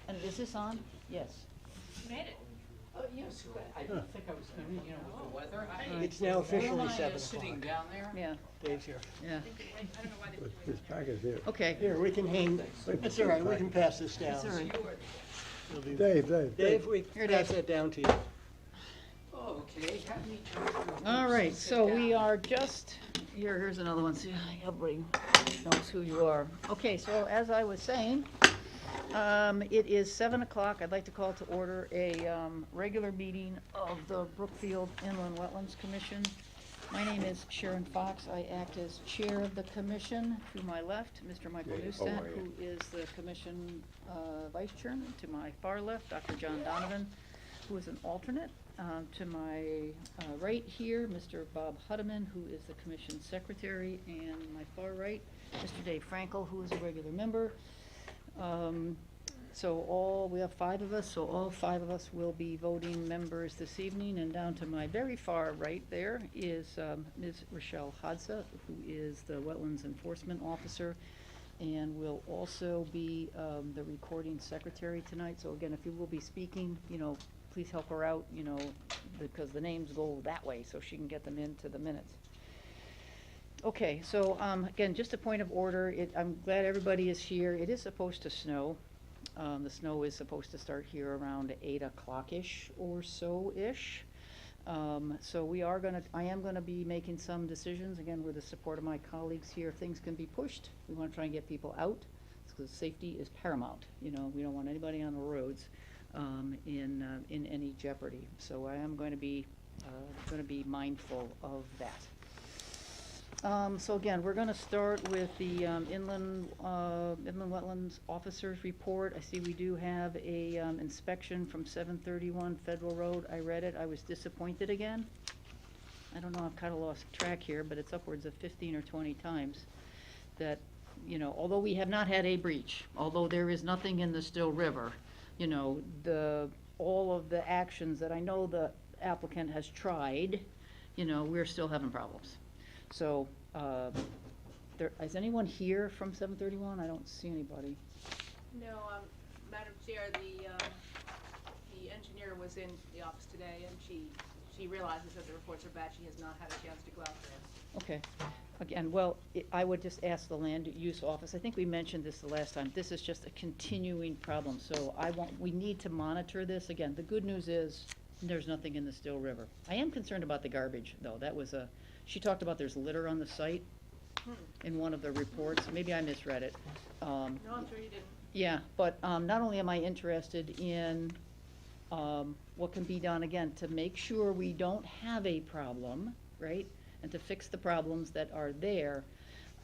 And is this on? Yes. You made it. Yes, I didn't think I was gonna, you know, with the weather. It's now officially Where am I, 7 sitting o'clock. down there? Yeah, Dave's here. yeah. I don't know why they put you His packet here. Okay. Here, we can hang, it's all right, we can pass this down. It's all right. It'll be- Dave. Dave, we Here, pass Dave. that down to you. Okay, have me turn through. All right, Sit so we down. are just, here's another one, see, everybody knows who you are. Okay, so as I was saying, it is 7 o'clock. I'd like to call to order a regular meeting of the Brookfield Inland Wetlands Commission. My name is Sharon Fox. I act as chair of the commission. To my left, Mr. Michael Yeah, Neustadt, oh, yeah. who is the commission vice chairman. To my far left, Dr. John Donovan, who is an alternate. To my right here, Mr. Bob Hudeman, who is the commission secretary, and my far right, Mr. Dave Frankel, who is a regular member. We have 5 of us, so all 5 of us will be voting members this evening. And down to my very far right there is Ms. Rochelle Hadza, who is the Wetlands Enforcement Officer, and will also be the recording secretary tonight. So again, if you will be speaking, please help her out, because the names go that way, so she can get them into the minutes. Okay, so again, just a point of order. I'm glad everybody is here. It is supposed to snow. The snow is supposed to start here around 8 o'clock-ish or so-ish. So I am gonna be making some decisions, again, with the support of my colleagues here. If things can be pushed, we wanna try and get people out, because safety is paramount. We don't want anybody on the roads in any jeopardy. So I am going to be mindful of that. So again, we're going to start with the Inland Wetlands Officers Report. I see we do have a inspection from 731 Federal Road. I read it. I was disappointed again. I don't know, I've kind of lost track here, but it's upwards of 15 or 20 times that, although we have not had a breach, although there is nothing in the Still River, all of the actions that I know the applicant has tried, we're still having problems. So, is anyone here from 731? I don't see anybody. No, Madam Chair, the engineer was in the office today, and she realizes that the reports are bad. She has not had a chance to go out there. Okay. Again, well, I would just ask the land use office. I think we mentioned this the last time. This is just a continuing problem. So we need to monitor this. Again, the good news is there's nothing in the Still River. I am concerned about the garbage, though. She talked about there's litter on the site in one of the reports. Maybe I misread it. No, I'm sure you didn't. Yeah, but not only am I interested in what can be done, again, to make sure we don't have a problem, right? And to fix the problems that are there,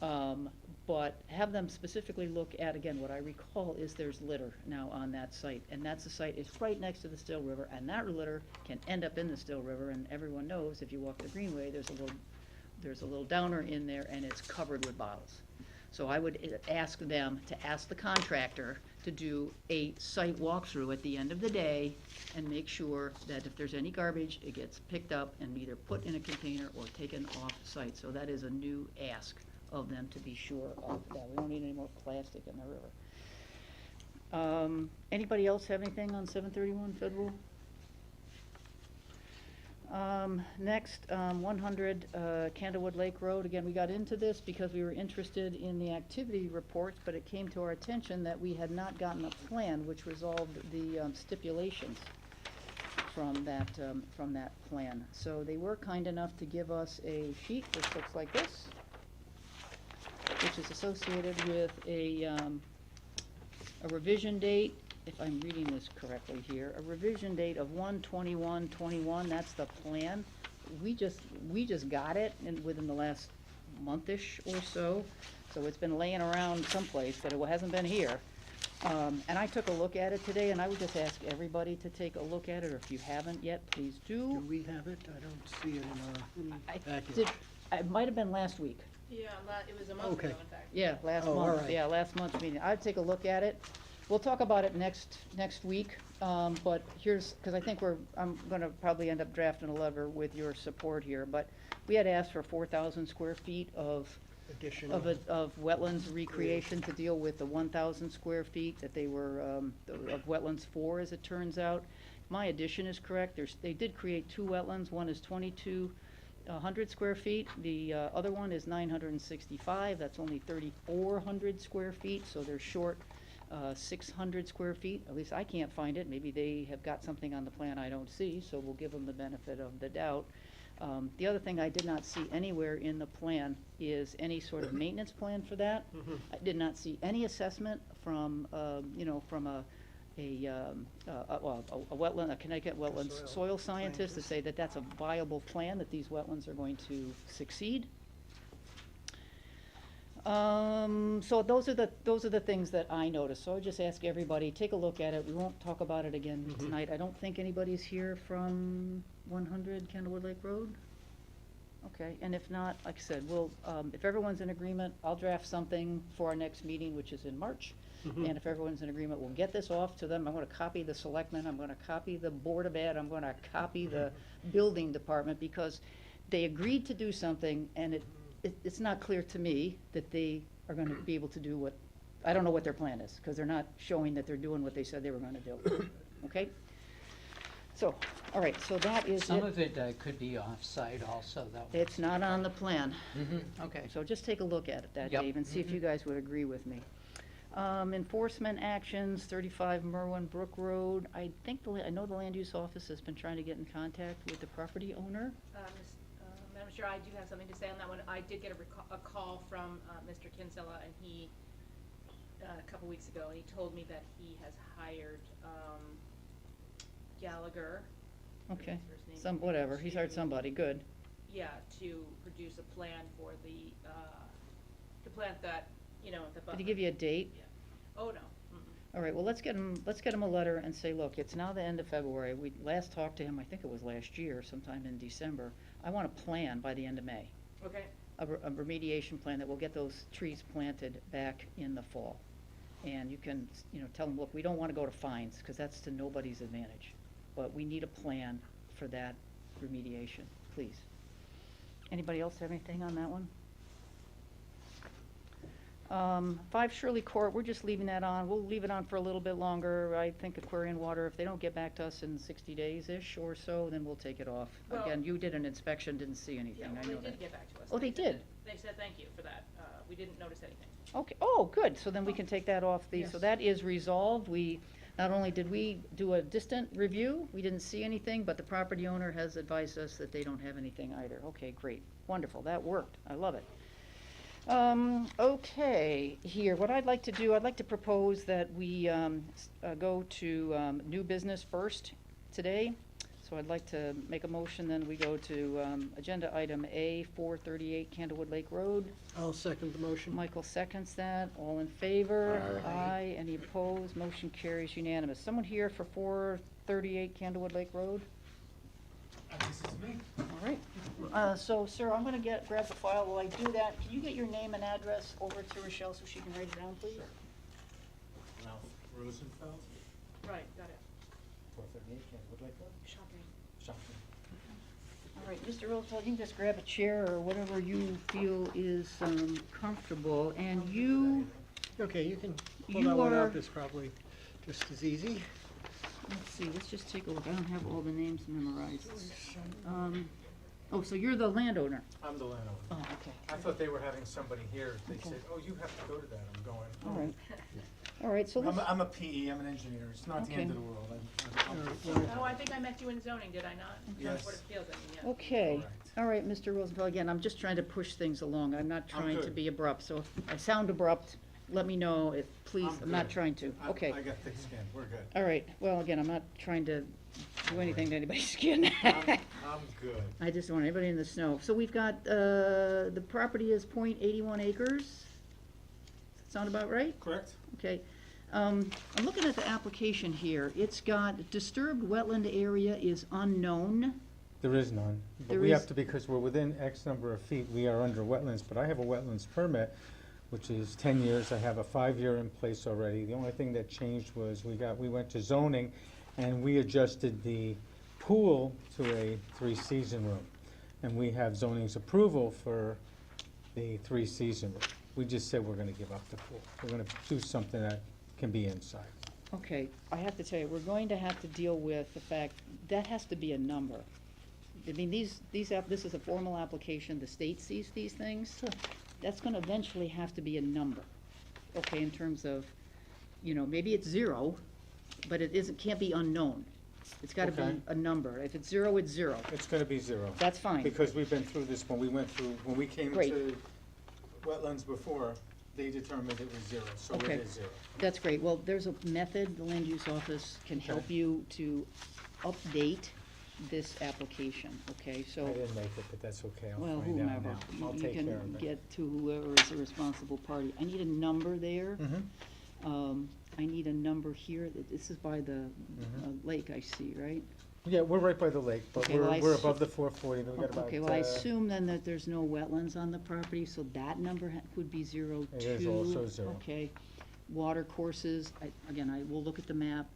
but have them specifically look at, again, what I recall is there's litter now on that site. And the site is right next to the Still River, and that litter can end up in the Still River, and everyone knows if you walk the Greenway, there's a little downer in there, and it's covered with bottles. So I would ask them to ask the contractor to do a site walkthrough at the end of the day and make sure that if there's any garbage, it gets picked up and either put in a container or taken off site. So that is a new ask of them to be sure of that. We don't need any more plastic in the river. Anybody else have anything on 731 Federal? Next, 100 Candlewood Lake Road. Again, we got into this because we were interested in the activity reports, but it came to our attention that we had not gotten a plan which resolved the stipulations from that plan. So they were kind enough to give us a sheet which looks like this, which is associated with a revision date, if I'm reading this correctly here, a revision date of 1/21/21. That's the plan. We just got it within the last month-ish or so. So it's been laying around someplace, but it hasn't been here. And I took a look at it today, and I would just ask everybody to take a look at it, or if you haven't yet, please do. Do we have it? I don't see it in our packet. It might have been last week. Yeah, it was a month Okay. ago, in fact. Yeah, last Oh, all month, right. yeah, last month's meeting. I'd take a look at it. We'll talk about it next week, but because I think I'm gonna probably end up drafting a letter with your support here, but we had asked for 4,000 square feet of Addition. of wetlands recreation to deal with the 1,000 square feet that they were, of wetlands 4, as it turns out. My addition is correct. They did create 2 wetlands. One is 2,200 square feet. The other one is 965. That's only 3,400 square feet, so they're short 600 square feet. At least I can't find it. Maybe they have got something on the plan I don't see, so we'll give them the benefit of the doubt. The other thing I did not see anywhere in the plan is any sort of maintenance plan for that. I did not see any assessment from, from a wetland, a Connecticut wetlands soil scientist to say that that's a viable plan, that these wetlands are going to succeed. So those are the things that I noticed. So I just ask everybody, take a look at it. We won't talk about it again tonight. I don't think anybody's here from 100 Candlewood Lake Road. Okay, and if not, like I said, we'll, if everyone's in agreement, I'll draft something for our next meeting, which is in March. And if everyone's in agreement, we'll get this off to them. I'm gonna copy the selectmen, I'm gonna copy the Board of Ed, I'm gonna copy the building department, because they agreed to do something, and it's not clear to me that they are gonna be able to do what, I don't know what their plan is, because they're not showing that they're doing what they said they were gonna do. Okay? So, all right, so that is Some it. of it could be off-site also, though. It's not on the plan. Okay. So just take a look at it, that, Yep. Dave, and see if you guys would agree with me. Enforcement actions, 35 Merwin Brook Road. I know the land use office has been trying to get in contact with the property owner. Madam Chair, I do have something to say on that one. I did get a call from Mr. Kinsella, and he, a couple weeks ago, and he told me that he has hired Gallagher. Okay, His name, whatever, he's hired somebody, good. Yeah, to produce a plan for the, to plant that, the buffer. Did he give you a date? Yeah. Oh, no. Mm-mm. All right, well, let's get him a letter and say, look, it's now the end of February. We last talked to him, I think it was last year, sometime in December. I want a plan by the end of May. Okay. A remediation plan that will get those trees planted back in the fall. And you can, tell them, look, we don't want to go to fines, because that's to nobody's advantage. But we need a plan for that remediation, please. Anybody else have anything on that one? 5 Shirley Court, we're just leaving that on. We'll leave it on for a little bit longer. I think Aquarian Water, if they don't get back to us in 60 days-ish or so, then we'll take it off. Well, Again, you did an inspection, didn't see Yeah, anything, I well, know they that. did get back to us. Oh, they did? They said thank you for that. We didn't notice anything. Okay, oh, good, so then we can take that off so Yes. that is resolved. Not only did we do a distant review, we didn't see anything, but the property owner has advised us that they don't have anything either. Okay, great, wonderful, that worked, I love it. Okay, here, what I'd like to do, I'd like to propose that we go to new business first today. So I'd like to make a motion, then we go to agenda item A, 438 Candlewood Lake Road. I'll second the motion. Michael seconds that. All in favor? Aye. Any opposed? Motion carries unanimous. Someone here for 438 Candlewood Lake Road? This is me. All right. So, sir, I'm gonna grab the file. While I do that, can you get your name and address over to Rochelle so she can write it down, please? Ralph Rosenfeld, Right, got it. 438 Candlewood Lake Road. Shopping. Shopping. All right, Mr. Roosevelt, you can just grab a chair or whatever you feel is comfortable. And you, Okay, you can pull You that one are- up, it's probably just as easy. let's see, let's just take a look. I don't have all the names memorized. Oh, so you're the landowner? I'm the landowner. Oh, okay. I thought they were having somebody here. They Okay. said, oh, you have to go to that. I'm going. All right. All right, so let's, I'm a PE, I'm an engineer. It's not the end of Okay. the world. Oh, I think I met you in zoning, did I not? Yes. Board of Appeals, I mean, yeah. okay. Correct. All right, Mr. Rosenfeld, again, I'm just trying to push things along. I'm not trying to good. be abrupt, so if I sound abrupt, let me know if, please, I'm not good. trying to. Okay. I got thick skin. We're good. All right, well, again, I'm not trying to do anything to anybody's skin. I'm good. I just don't want anybody in the snow. So we've got, the property is .81 acres. Does that sound about right? Correct? Okay. I'm looking at the application here. It's got disturbed wetland area is unknown. There is none, but There we is- have to, because we're within X number of feet, we are under wetlands, but I have a wetlands permit, which is 10 years, I have a 5-year in place already. The only thing that changed was we went to zoning, and we adjusted the pool to a 3-season room. And we have zoning's approval for the three-season roof. We just said we're gonna give up the pool. We're gonna do something that can be inside. Okay, I have to tell you, we're going to have to deal with the fact, that has to be a number. I mean, this is a formal application, the state sees these things. That's gonna eventually have to be a number, okay, in terms of, you know, maybe it's 0, but can't be unknown. It's gotta Okay. be a number. If it's 0, it's 0. It's gonna be 0. That's fine. Because we've been through this, when we came Great. to wetlands before, they determined it was 0, so it Okay. is 0. That's great. Well, there's a method, the land use office can help Okay. you to update this application, okay? So, I didn't make it, but that's okay, I'll well, find out whomever, now. I'll you take care can of it. get to whoever is the responsible party. I need a number there. Mhm. I need a number here. This is by the Mhm. lake, I see, right? Yeah, we're right by the lake, but Okay, well, we're I above the 440, we got about, Okay, well, I assume then that there's no wetlands on the property, so that number would be 0, 2. It is also 0. Okay. Water courses, again, I will look at the map.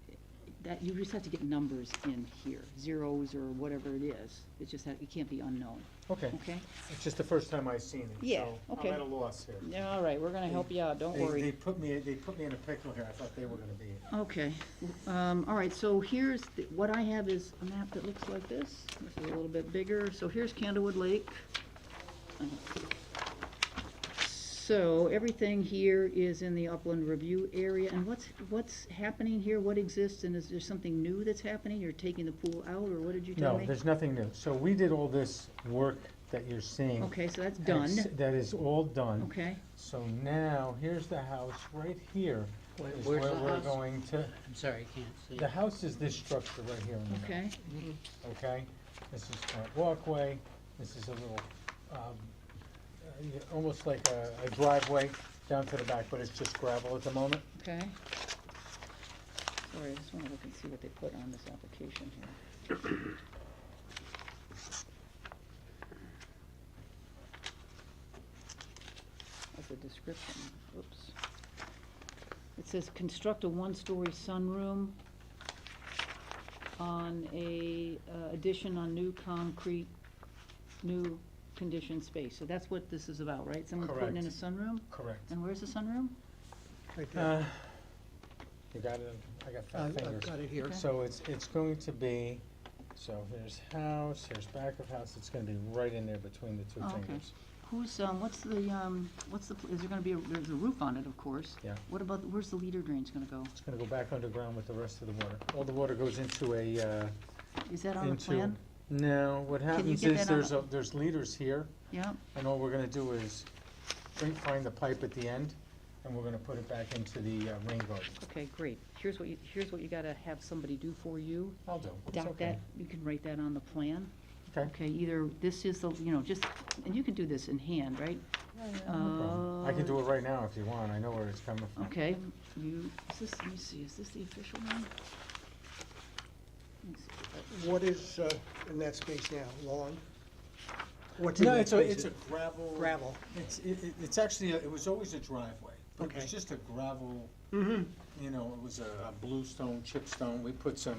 That, you just have to get numbers in here, zeros or whatever it is. It's just that, it can't be unknown, Okay, okay? it's just the first time I've seen it, Yeah, so okay. I'm at a loss here. Yeah, all right, we're gonna help you out, don't They worry. put me in a pickle here, I thought they were gonna be. Okay, all right, so here's, what I have is a map that looks like this. This is a little bit bigger, so here's Candlewood Lake. So everything here is in the upland review area, and what's happening here, what exists, and is there something new that's happening? You're taking the pool out, or what did you tell No, me? there's nothing new. So we did all this work that you're seeing. Okay, so that's done, That is all done. okay, So now, here's the house right here. Is Where's where the we're house? going to, I'm sorry, I can't see. the house is this structure right here in the middle. okay, Okay? This is front walkway, this is a little, almost like a driveway down to the back, but it's just gravel at the moment. okay. Sorry, I just wanna look and see what they put on this application here. That's a description, oops. It says construct a one-story sunroom on a addition on new concrete, new conditioned space. So that's what this is about, right? Someone putting in a Correct. sunroom? Correct. And where's the sunroom? Right there. You got it? I got fat I've fingers. got it here. Okay. So it's going to be, so here's house, here's back of house, it's gonna be right in there between the two Oh, okay. fingers. Who's, what's the, is there gonna be, there's a roof on it, of course. Yeah. What about, where's the leader drains gonna go? It's gonna go back underground with the rest of the water. All the water goes into a, Is that on the into. plan? No, what you happens get is that on there's leaders here, Yeah, and all we're gonna do is find the pipe at the end, and we're gonna put it back into the rain garden. okay, great. Here's what you gotta have somebody do for you. I'll do, it's Dot okay. that, you can write that on the plan. Okay. Okay, either this is the, just, and you can do this in hand, right? No problem. I can do it right now if you want, I know where it's coming from. Okay, is this, let me see, is this the official one? Let me see. What is in that space now? Lawn? What's in No, that it's space? a gravel. Gravel. It's actually, it was always a driveway. It Okay. was just a gravel, Mm-hmm. it was a bluestone, chipstone. We put some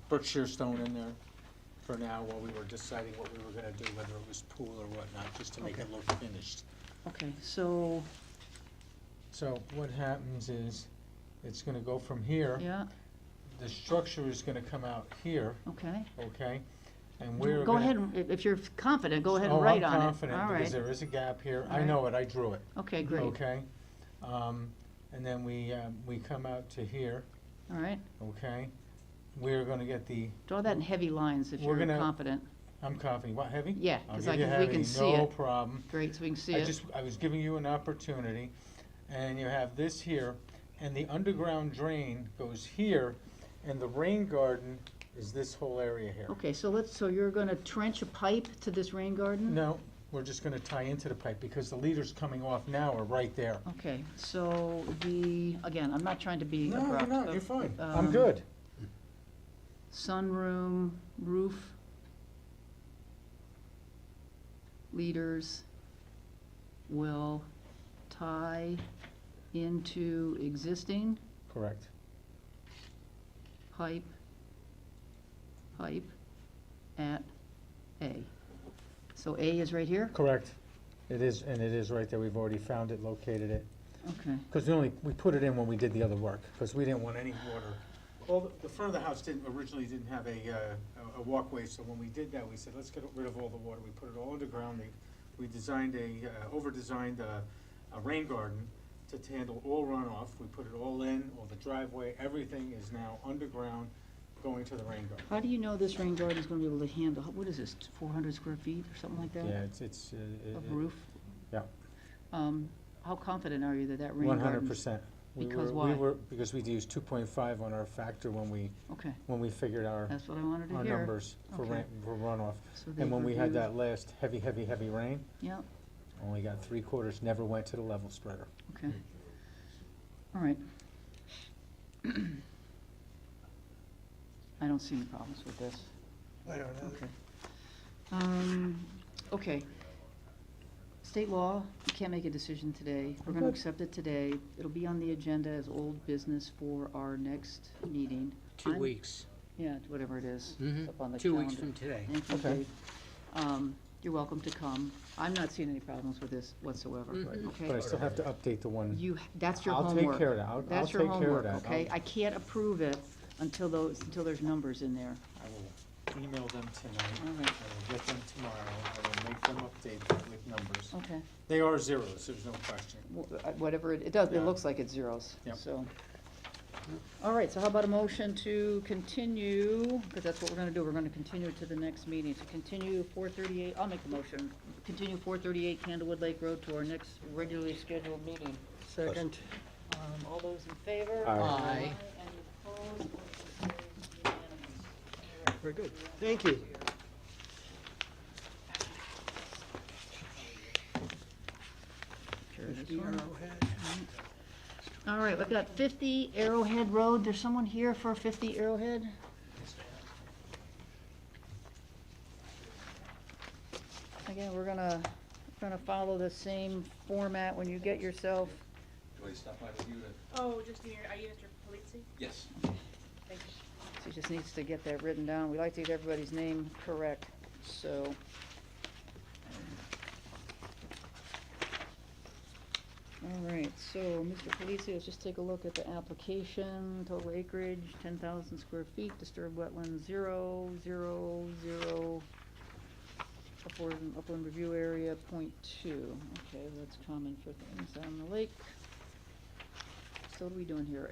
Berkshire stone in there for now while we were deciding what we were gonna do, whether it was pool or whatnot, just to make it Okay. look finished. Okay, so, So what happens is, it's gonna go from here. yeah, The structure is gonna come out here, okay. okay? And we're Go gonna. ahead, if you're confident, go ahead and Oh, write on it. I'm confident, All because right. there is a gap here. All I right. know it, I drew it. Okay, great. Okay? And then we come out to here, All right. okay? We're gonna get the, Draw that in heavy lines if We're you're gonna- confident. I'm confident, what, heavy? Yeah, I'll 'cause give I you can- we heavy, can see No it. problem. Great, so we can see it. I was giving you an opportunity, and you have this here, and the underground drain goes here, and the rain garden is this whole area here. Okay, so you're gonna trench a pipe to this rain garden? No, we're just gonna tie into the pipe, because the leaders coming off now are right there. Okay, so again, I'm not trying to be No, you're abrupt. not, but, you're fine. um, I'm good. Sunroom, roof, leaders will tie into existing Correct. pipe at A. So A is right here? Correct. It is, and it is right there. We've already found it, located it. Okay. Because we put it in when we did the other work, because we didn't want any water. The front of the house originally didn't have a walkway, so when we did that, we said, let's get rid of all the water. We put it all underground. We designed over-designed a rain garden to handle all runoff. We put it all in, all the driveway, everything is now underground, going to the rain garden. How do you know this rain garden is gonna be able to handle, what is this, 400 square feet or something like that? Yeah, Of roof? Yeah. How confident are you that that rain One garden? 100%. Because why? Because we'd used 2.5 on our factor when Okay, we figured our that's what I wanted to hear. numbers for Okay. for runoff. So they've And when we had reviewed- that last heavy rain, Yeah, only got 3/4, never went to the level spreader. okay. All right. I don't see any problems with this. I don't know. Okay. Okay. State law, you can't make a decision today. We're gonna Okay. accept it today. It'll be on the agenda as old business for our next meeting. 2 I'm- weeks. Yeah, whatever it is. Mhm. It's up on the 2 weeks calendar. from today. Thank you, Okay. Dave. You're welcome to come. I'm not seeing any problems with this whatsoever, Mhm. okay? But I still have to update the one. That's your I'll homework. take care of that. I'll That's take your care of homework, that. okay? I can't approve it until there's numbers in there. I will email them tonight. All right. I will get them tomorrow. I will make them update with numbers. Okay. They are zeros, there's no question. Whatever, it does, it Yeah. looks like it's zeros, Yep. so. All right, so how about a motion to continue, because that's what we're gonna do, we're gonna continue it to the next meeting. To continue 438, I'll make the motion, continue 438 Candlewood Lake Road to our next regularly scheduled meeting. Second. All those in favor? Aye. Any opposed? Motion carries unanimous. Very good. Thank you. Carry this 50 one. Arrowhead. All right, we've got 50 Arrowhead Road. There's someone here for 50 Arrowhead? Again, we're gonna follow the same format when you get yourself. Do I stop by with you to? Oh, just near, are you Mr. Polizzi? Yes. Thank you. She just needs to get that written down. We like to get everybody's name correct, so. All right, so, Mr. Polizzi, let's just take a look at the application. Total acreage, 10,000 square feet, disturbed wetlands, 0, 0, 0. Upland review area, .2. Okay, that's common for things on the lake. So what are we doing here?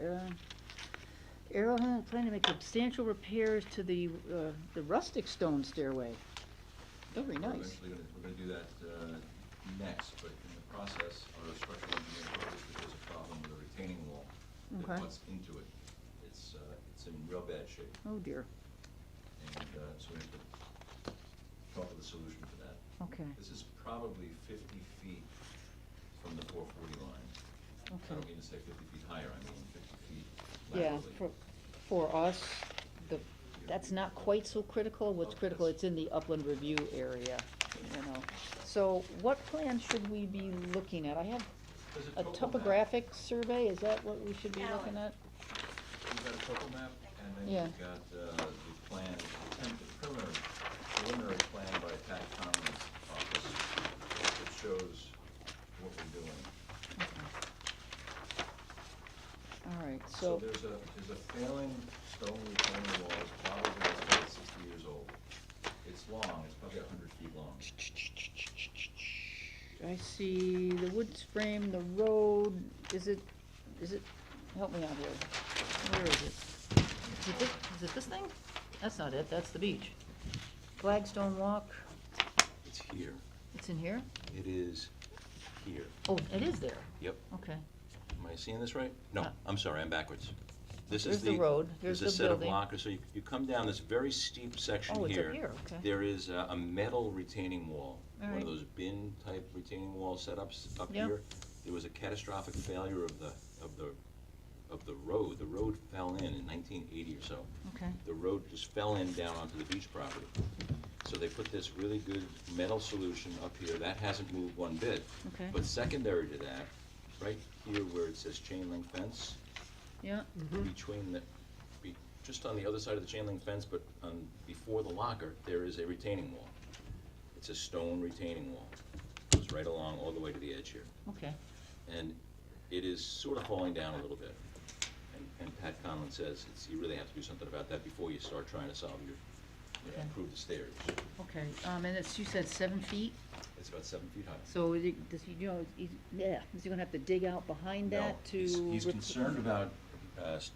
Arrowhead planning to make substantial repairs to the rustic stone stairway. Very We're nice. eventually we're gonna do that, next, but in the process, our structural engineer noticed that there's a problem with a retaining wall Okay. that butts into it. It's in real bad shape, Oh dear, and, so we have to come up with a solution for that. okay, This is probably 50 feet from the 440 line. I okay. don't mean to say 50 feet higher, I mean 50 feet Yeah, laterally. for us, that's not quite so critical. What's critical, it's in the upland review area, you know. So what plan should we be looking at? I have There's a topo map. topographic survey, is that what we should be looking at? You've got a topo map, and then Yeah. you've got, the plan, the preliminary plan by Tax Conlon's office, that shows what we're doing. All right, So so, there's a failing stone retaining wall, it's probably about 60 years old. It's long, it's probably 100 feet long. I see the wood frame, the road, is it, help me out here. Where is it? Is it this thing? That's not it, that's the beach. Flagstone Walk, It's here. it's in here? It is here. Oh, it is there, Yep. okay. Am I seeing this right? No, Uh, I'm sorry, I'm backwards. This There's is the road, here's There's a the set of building. lockers, so you come down this very steep section Oh, here. it's up here, okay. There is a metal retaining wall, All one right. of those bin-type retaining wall setups up Yeah. here. There was a catastrophic failure of the road. The road fell in 1980 or so. Okay, The road just fell in down onto the beach property. So they put this really good metal solution up here. That hasn't moved one bit. okay, But secondary to that, right here where it says chain link fence, yeah, between just on the other side of the chain link fence, but before the locker, there is a retaining wall. It's a stone retaining wall. Goes right along all the way to the edge here. Okay, And it is sort of falling down a little bit. And Pat Conlon says you really have to do something about that before you start trying to Okay. improve the stairs. okay, and it's, you said 7 feet? It's about 7 feet high. So does he, is he gonna have to dig out behind No, that to? he's concerned about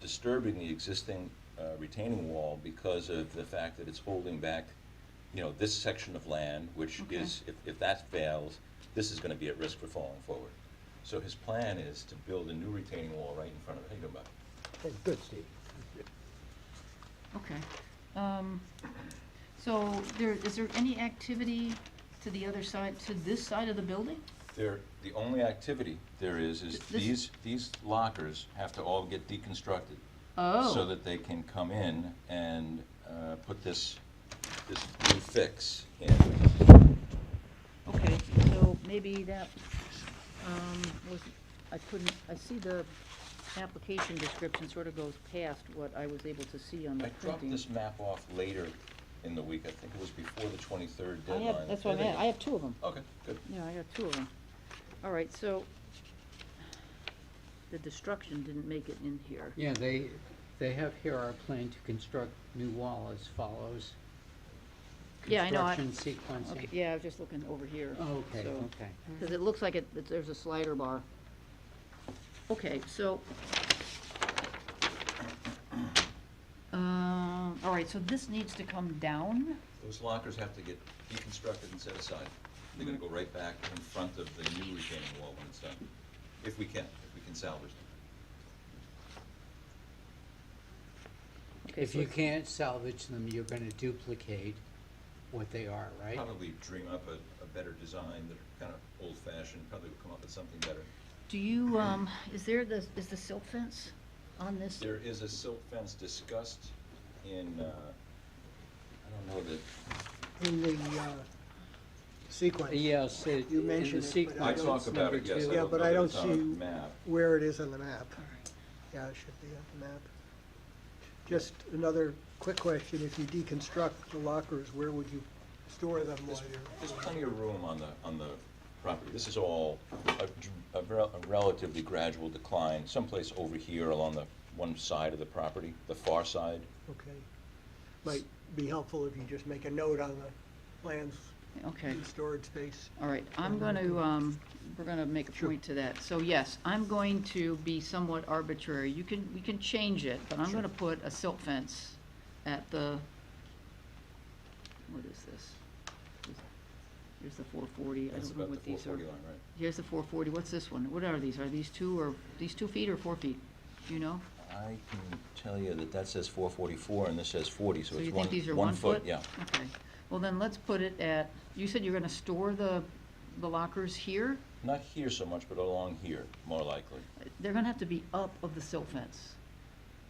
disturbing the existing retaining wall because of the fact that it's holding back, this section of land, which Okay. is, if that fails, this is gonna be at risk for falling forward. So his plan is to build a new retaining wall right in front of it. How you doing, Bob? Hey, good, Steve. Okay, so is there any activity to the other side, to this side of the building? The only activity there is This- these lockers have to all get deconstructed. Oh. So that they can come in and put this new fix in. Okay, so maybe that, I see the application description sort of goes past what I was able to see on the I dropped printing. this map off later in the week. I think it was before the 23rd I deadline. have, that's what I meant, I have 2 of them. Okay, good. Yeah, I got 2 of them. All right, so the destruction didn't make it in here. Yeah, they have here our plan to construct new wall as follows. Yeah, I know, Construction sequencing. Okay, yeah, I was just looking over here. Oh, okay, so- okay. Because it looks like there's a slider bar. Okay, so, all right, so this needs to come down? Those lockers have to get deconstructed and set aside. They're gonna go right back in front of the new retaining wall when it's done. If we can salvage them. Okay, If so you can't salvage them, you're gonna duplicate what they are, right? Probably dream up a better design that are kind of old-fashioned, probably will come up with something better. Do you, is the silt fence on this? There is a silt fence discussed in, I don't know that, In the sequence. Yes, You in mentioned the it, but sequence, I talk about number it, yes, 2. I Yeah, don't but know I that don't it's on a see map. where it is on the map. All right. Yeah, it should be on the map. Just another quick question, if you deconstruct the lockers, where would you store them while There's you're? plenty of room on the property. This is all a relatively gradual decline, someplace over here along the one side of the property, the far side. Okay. Might be helpful if you just make a note on the plans, Okay. the storage space. All right, I'm going to, we're going to make a Sure. point to that. So yes, I'm going to be somewhat arbitrary. We can change it, but I'm going to put a silt fence at the, what is this? Here's the 440. I That's don't know about what the these are. 440 line, right? Here's the 440. What's this one? What are these? Are these 2 feet or 4 feet? Do you know? I can tell you that says 444 and this says 40, so So it's you one think these are 1 foot? Yeah. Okay. Well, then let's put it at, you said you're going to store the lockers here? Not here so much, but along here, more likely. They're going to have to be up of the silt fence.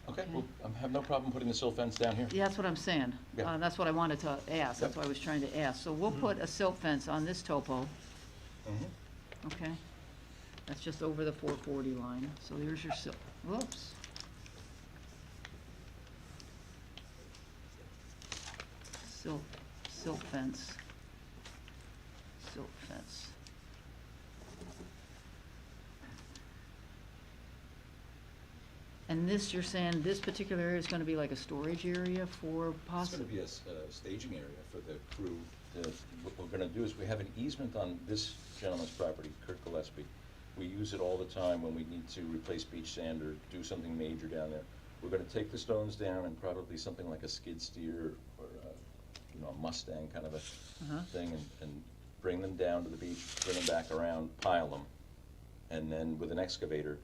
Okay, Okay. well, I have no problem putting the silt fence down here. Yeah, that's what I'm saying. Yeah. That's what I wanted to ask. That's Yep. what I was trying to ask. So we'll put a silt fence on this topo, Mhm. okay? That's just over the 440 line. So there's your silt, whoops. Silt fence. Silt fence. And this, you're saying, this particular area is gonna be like a storage area for It's possible? gonna be a staging area for the crew. What we're gonna do is we have an easement on this gentleman's property, Kurt Gillespie. We use it all the time when we need to replace beach sand or do something major down there. We're gonna take the stones down and probably something like a skid steer or a Mustang kind of Uh-huh. a thing and bring them down to the beach, bring them back around, pile them. And then with an excavator,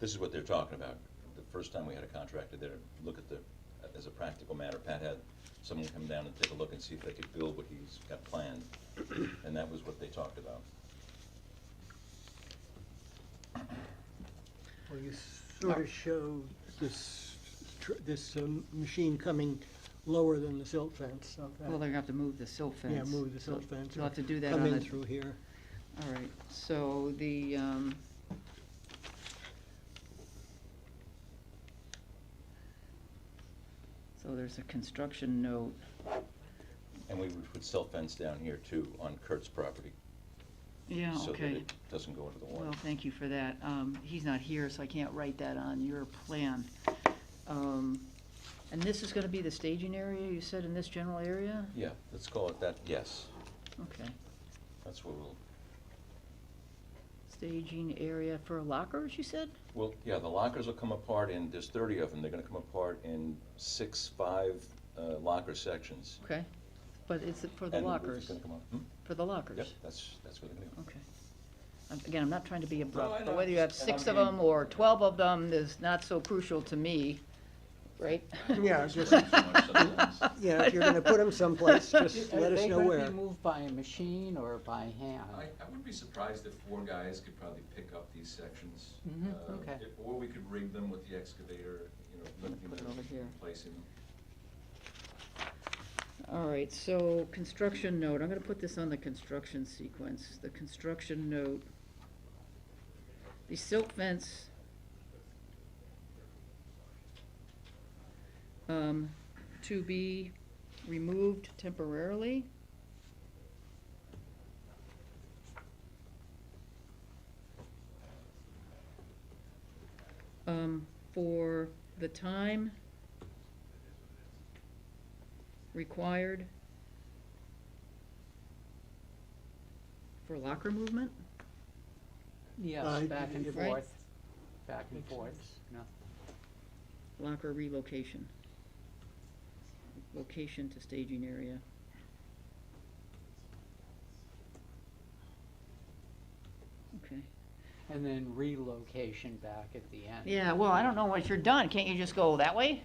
this is what they're talking about. The first time we had a contractor there, look at as a practical matter, Pat had someone come down and take a look and see if they could build what he's got planned. And that was what they talked about. Well, you sort of showed this machine coming lower than the silt fence, so that. Well, they're gonna have to move the silt fence. Yeah, move the silt So fence. You'll or have to do that Come on in a, through here. all right, so the, so there's a construction note. And And we would put silt fence down here too on Kurt's property. Yeah, So that okay. it doesn't go into the water. Well, thank you for that. He's not here, so I can't write that on your plan. And this is gonna be the staging area, you said, in this general area? Yeah, let's call it that, yes. Okay. That's what we'll, Staging area for lockers, you said? well, yeah, the lockers will come apart in, there's 30 of them, they're gonna come apart in 5 locker sections. Okay. But it's for the And roof is lockers, gonna come up. Hmm? for the lockers? Yep, that's what they're gonna do. Okay. Again, I'm not trying to be No, I abrupt, but know. whether you have And 6 I of mean- them or 12 of them is not so crucial to me, right? Yeah, just, Too much sometimes. yeah, if you're gonna put them someplace, just let us know Are they where. gonna be moved by a machine or by hand? I wouldn't be surprised if 4 guys could probably pick up these sections. Mhm, okay. Or we could rig them with the excavator, you know, lifting Put it them, over here. placing them. All right, so construction note, I'm gonna put this on the construction sequence. The construction note. The silt fence to be removed temporarily. For the time required for locker movement? Yes, Uh, back and right. forth, back and Makes forth, sense. no. Locker relocation. Location to staging area. Okay. And then relocation back at the end. Yeah, well, I don't know, once you're done, can't you just go that way?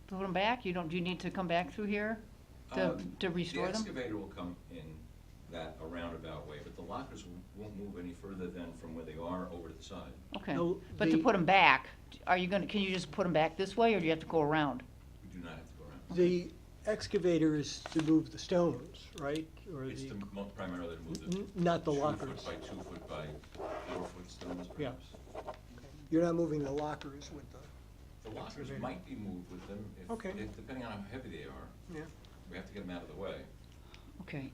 Put them back? You don't, do you need to come back through here to restore The them? excavator will come in that a roundabout way, but the lockers won't move any further than from where they are over to the side. Okay, No, but to the- put them back, are you gonna, can you just put them back this way, or do you have to go around? We do not have to go around. The excavator is to move the stones, right? Or It's the, primarily to move the not the 2 lockers. foot by 2 foot by 4 foot stones Yeah. perhaps. You're not moving the lockers with the, The lockers Excavator. might be moved with them Okay. depending on how heavy they are. yeah. We have to get them out of the way. Okay,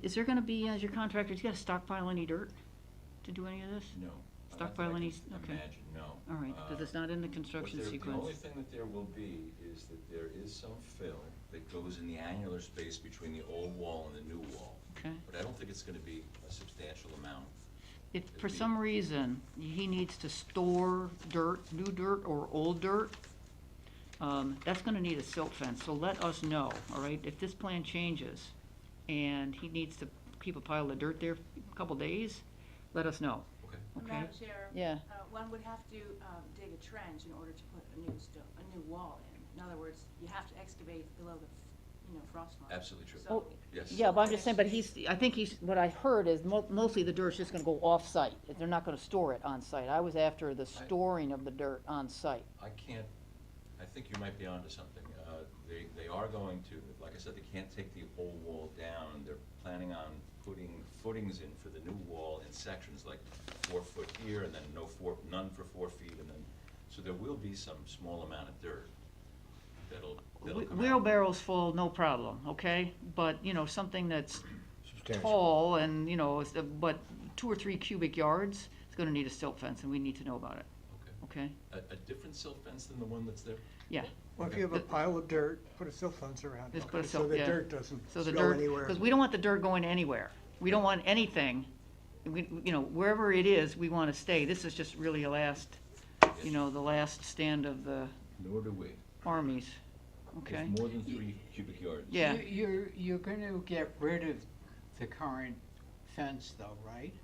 is there gonna be, as your contractor, you gotta stockpile any dirt to do any of this? No. Stockpile any- okay. Imagine, no. All right, because it's not in the construction The only sequence. thing that there will be is that there is some fill that goes in the annular space between the old wall and the new wall. Okay. But I don't think it's gonna be a substantial amount. If for some reason he needs to store dirt, new dirt or old dirt, that's gonna need a silt fence, so let us know, all right? If this plan changes and he needs to keep a pile of dirt there a couple days, let us know, Okay. okay? Madam Chair? Yeah. One would have to dig a trench in order to put a new wall in. In other words, you have to excavate below the, frost line. Absolutely true. Oh, Yes. Yeah, but I'm just saying, but I think what I heard is mostly the dirt's just gonna go off-site. They're not gonna store it on-site. I was after the storing of the dirt on-site. I think you might be onto something. They are going to, like I said, they can't take the old wall down. They're planning on putting footings in for the new wall in sections, like 4 foot here, and then none for 4 feet, and then, so there will be some small amount of dirt that'll come out. Wheelbarrows full, no problem, okay? But, something that's tall and, but 2 or 3 cubic yards, it's gonna need a silt fence, and we need to know about it, Okay. okay? A different silt fence than the one that's there? Yeah, Well, if you have a pile of dirt, put a silt fence around it. Just put a So silt- the yeah. dirt doesn't so the go dirt, anywhere. because we don't want the dirt going anywhere. We don't want anything, wherever it is, we wanna stay. This is just really the last stand of the Nor do we. armies, okay? It's more than 3 cubic yards. Yeah. You're gonna get rid of the current fence though, right?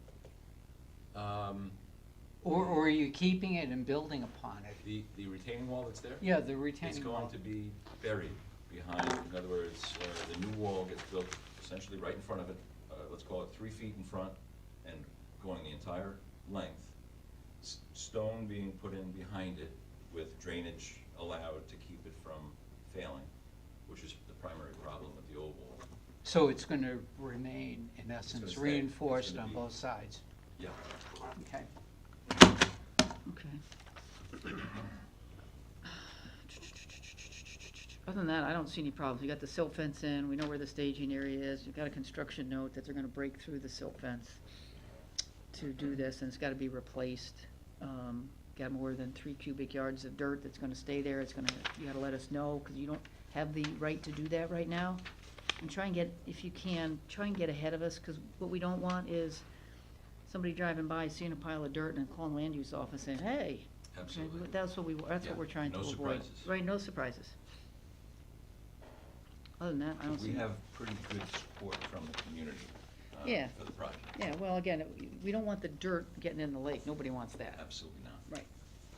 Or are you keeping it and building upon it? The retaining wall that's there? Yeah, the It's retaining wall. going to be buried behind, in other words, the new wall gets built essentially right in front of it, let's call it 3 feet in front and going the entire length. Stone being put in behind it with drainage allowed to keep it from failing, which is the primary problem with the old wall. So it's gonna remain, in gonna essence, stay. It's reinforced gonna on be- both sides? Yeah. Okay. Okay. Other than that, I don't see any problems. We got the silt fence in, we know where the staging area is, we've got a construction note that they're gonna break through the silt fence to do this, and it's gotta be replaced. Got more than 3 cubic yards of dirt that's gonna stay there, you gotta let us know, cause you don't have the right to do that right now. And try and get, if you can, try and get ahead of us, cause what we don't want is somebody driving by, seeing a pile of dirt and calling land use office saying, hey. Okay, Absolutely. that's what Yeah, we're trying to no avoid. surprises. Right, no surprises. Other than that, I don't see. We have pretty good support from the community Yeah. for the project. Yeah, well, again, we don't want the dirt getting in the lake, nobody wants that. Absolutely not. Right.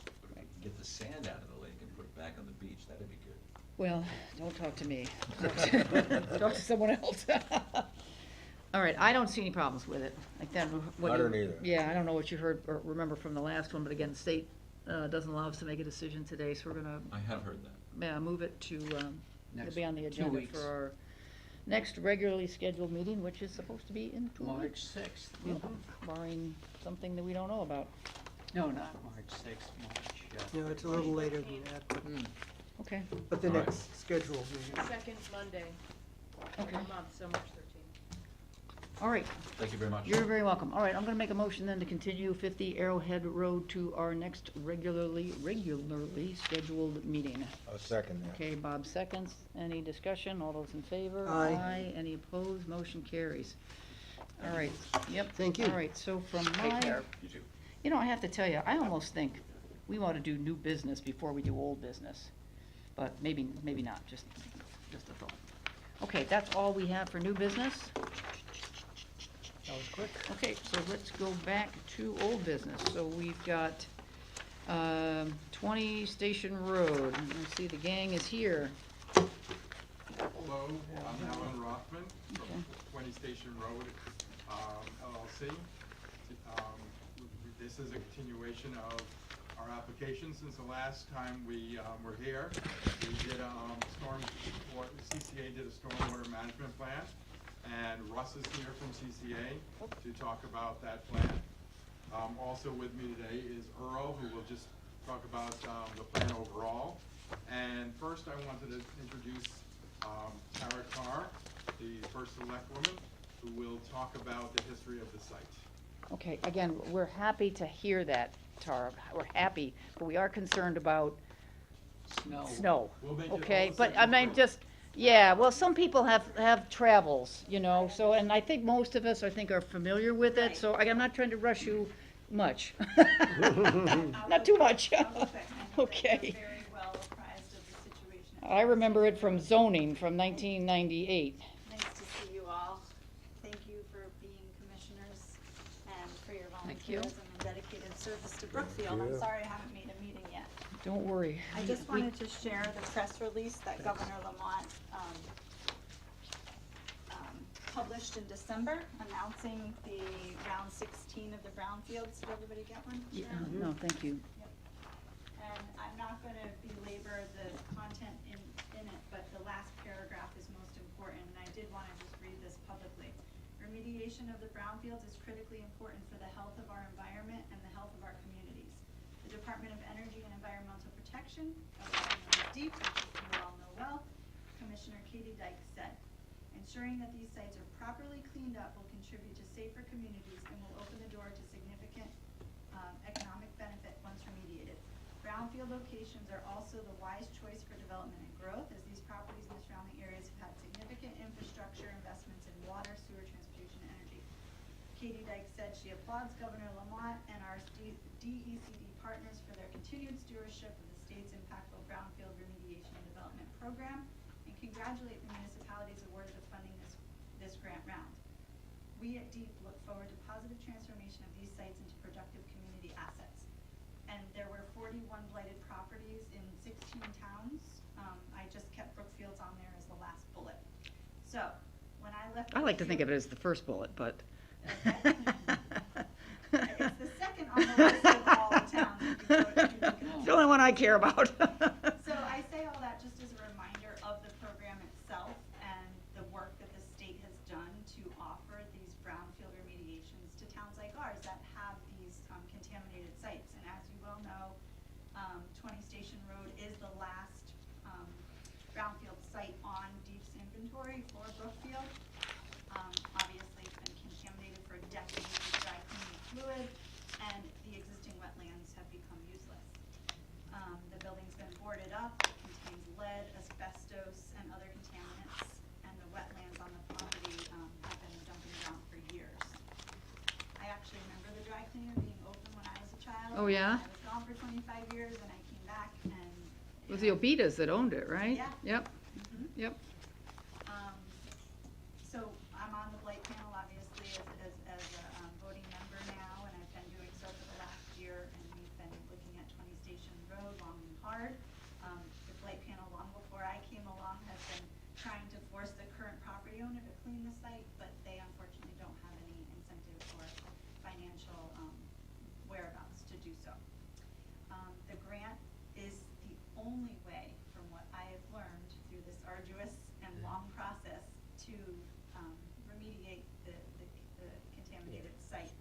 But if we can get the sand out of the lake and put it back on the beach, that'd be good. Well, don't talk to me. Talk to someone else. All right, I don't see any problems with it. Like that, what I you- don't either. Yeah, I don't know what you heard or remember from the last one, but again, the state doesn't allow us to make a decision today, so we're gonna, I have heard that. move it to, it'll Next be on the 2 agenda weeks. for our next regularly scheduled meeting, which is supposed to be in 2 March weeks. 6th. Yep, barring something that we don't know about. No, not March 6th, March. You know, it's a little later than that, Okay, but the All right. next scheduled meeting. Second Monday of the okay, month, so March 13th. all right. Thank you very much. You're very welcome. All right, I'm gonna make a motion then to continue 50 Arrowhead Road to our next regularly scheduled meeting. I'll second that. Okay, Bob seconds. Any discussion? All those in favor? Aye. Any opposed? Motion carries. All right, yep. Thank you. All right, so from Take my, care. You too. you know, I have to tell you, I almost think we ought to do new business before we do old business. But maybe not, just a thought. Okay, that's all we have for new business. That was quick. Okay, so let's go back to old business. So we've got 20 Station Road. I see the gang is here. Hello, I'm Alan Rothman from 20 Station Road, LLC. This is a continuation of our application since the last time we were here. We did CCA did a stormwater management plan, and Russ is here from CCA to talk about that plan. Also with me today is Earl, who will just talk about the plan overall. And first, I wanted to introduce Tara Carr, the first select woman, who will talk about the history of the site. Okay, again, we're happy to hear that, Tara. We're happy, but we are concerned about snow. We'll make it Okay, all but I mean, section just, yeah, well, some people have travels, you know, so, and I think most of us, I think, are familiar with it, so I'm not trying to rush you much. Not too much. Okay. Very well apprised of the situation. I remember it from zoning from 1998. Nice to see you all. Thank you for being commissioners and for your Thank you. volunteerism and dedicated service to Brookfield. I'm you. sorry I haven't made a meeting yet. Don't worry. I just wanted to share the press release that Governor Lamont published in December announcing the round 16 of the brownfields. Did everybody get one? Yeah, Sharon? no, thank you. And I'm not gonna belabor the content in it, but the last paragraph is most important, and I did wanna just read this publicly. Remediation of the brownfields is critically important for the health of our environment and the health of our communities. The Department of Energy and Environmental Protection, otherwise known as DEEP, which you all know well, Commissioner Katie Dyke said, ensuring that these sites are properly cleaned up will contribute to safer communities and will open the door to significant economic benefit once remediated. Brownfield locations are also the wise choice for development and growth, as these properties in the surrounding areas have had significant infrastructure investments in water, sewer, transportation, and energy. Katie Dyke said she applauds Governor Lamont and our DECD partners for their continued stewardship of the state's impactful brownfield remediation and development program, and congratulate the municipalities awarded the funding this grant round. We at DEEP look forward to positive transformation of these sites into productive community assets. And there were 41 blighted properties in 16 towns. I just kept Brookfields on there as the last bullet. So, when I left. I like to think of it as the first bullet, but. Okay. It's the second on the list of all the towns that you voted. The only one I care about. So I say all that just as a reminder of the program itself and the work that the state has done to offer these brownfield remediations to towns like ours that have these contaminated sites. And as you well know, 20 Station Road is the last brownfield site on Deep's inventory for Brookfield. Obviously, it's been contaminated for decades with dry cleaning fluid, and the existing wetlands have become useless. The building's been boarded up, it contains lead, asbestos, and other contaminants, and the wetlands on the property have been dumping ground for years. I actually remember the dry cleaner being open when I was a child. Oh, yeah? I was gone for 25 years, and I came back, and It was the Obitas that owned it, right? Yeah. Yep, Mhm. yep. So I'm on the blight panel, obviously, as a voting member now, and I've been doing so for the last year, and we've been looking at 20 Station Road long and hard. The blight panel, long before I came along, has been trying to force the current property owner to clean the site, but they unfortunately don't have any incentive or financial whereabouts to do so. The grant is the only way, from what I have learned through this arduous and long process, to remediate the contaminated site.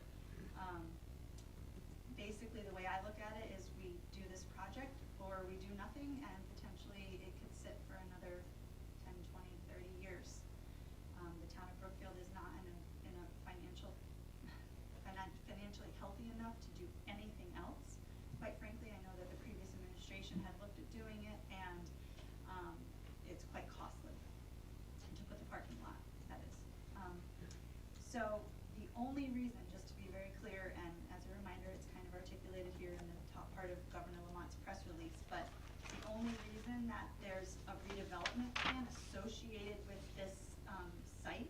Basically, the way I look at it is we do this project, or we do nothing, and potentially it could sit for another 10, 20, 30 years. The town of Brookfield is not in a financially healthy enough to do anything else. Quite frankly, I know that the previous administration had looked at doing it, and it's quite costly to put the parking lot, that is. So the only reason, just to be very clear, and as a reminder, it's kind of articulated here in the top part of Governor Lamont's press release, but the only reason that there's a redevelopment plan associated with this site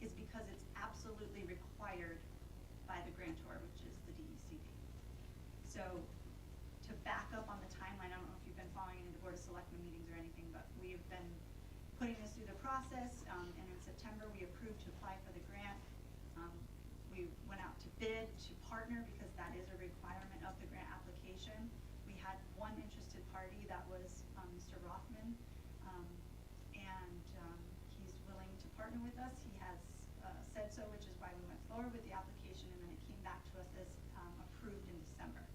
is because it's absolutely required by the grantor, which is the DECD. So to back up on the timeline, I don't know if you've been following any of the Board of Selectmen meetings or anything, but we've been putting this through the process, and in September, we approved to apply for the grant. We went out to bid to partner, because that is a requirement of the grant application. We had one interested party, that was Mr. Rothman, and he's willing to partner with us. He has said so, which is why we went forward with the application, and then it came back to us as approved in December.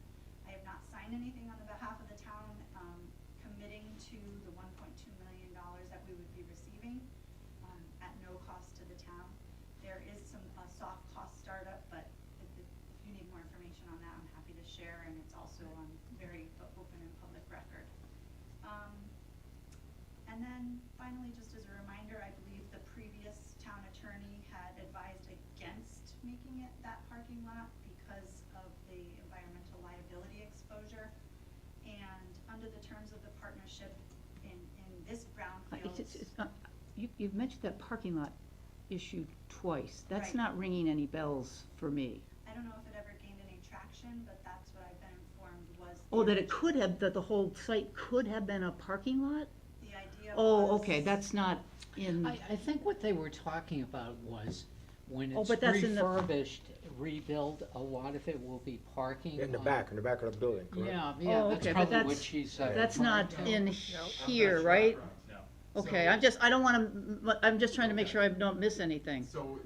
I have not signed anything on the behalf of the town committing to the $1.2 million that we would be receiving at no cost to the town. There is some soft cost startup, but if you need more information on that, I'm happy to share, and it's also on very open and public record. And then finally, just as a reminder, I believe the previous town attorney had advised against making it that parking lot because of the environmental liability exposure. And under the terms of the partnership in this brownfield. You've mentioned that parking lot issue twice. That's Right. not ringing any bells for me. I don't know if it ever gained any traction, but that's what I've been informed was. Oh, that it could have, that the whole site could have been a parking lot? The idea was. Oh, okay, that's not in, I think what they were talking about was when Oh, it's but that's in the- refurbished, rebuild, a lot of it will be parking. In the on- back of the building, correct? Yeah, Oh, yeah, okay, that's but probably what that's- she's. that's not referring in to. here, right? No. Okay, So- I don't wanna, I'm just trying to make sure I don't miss anything. So,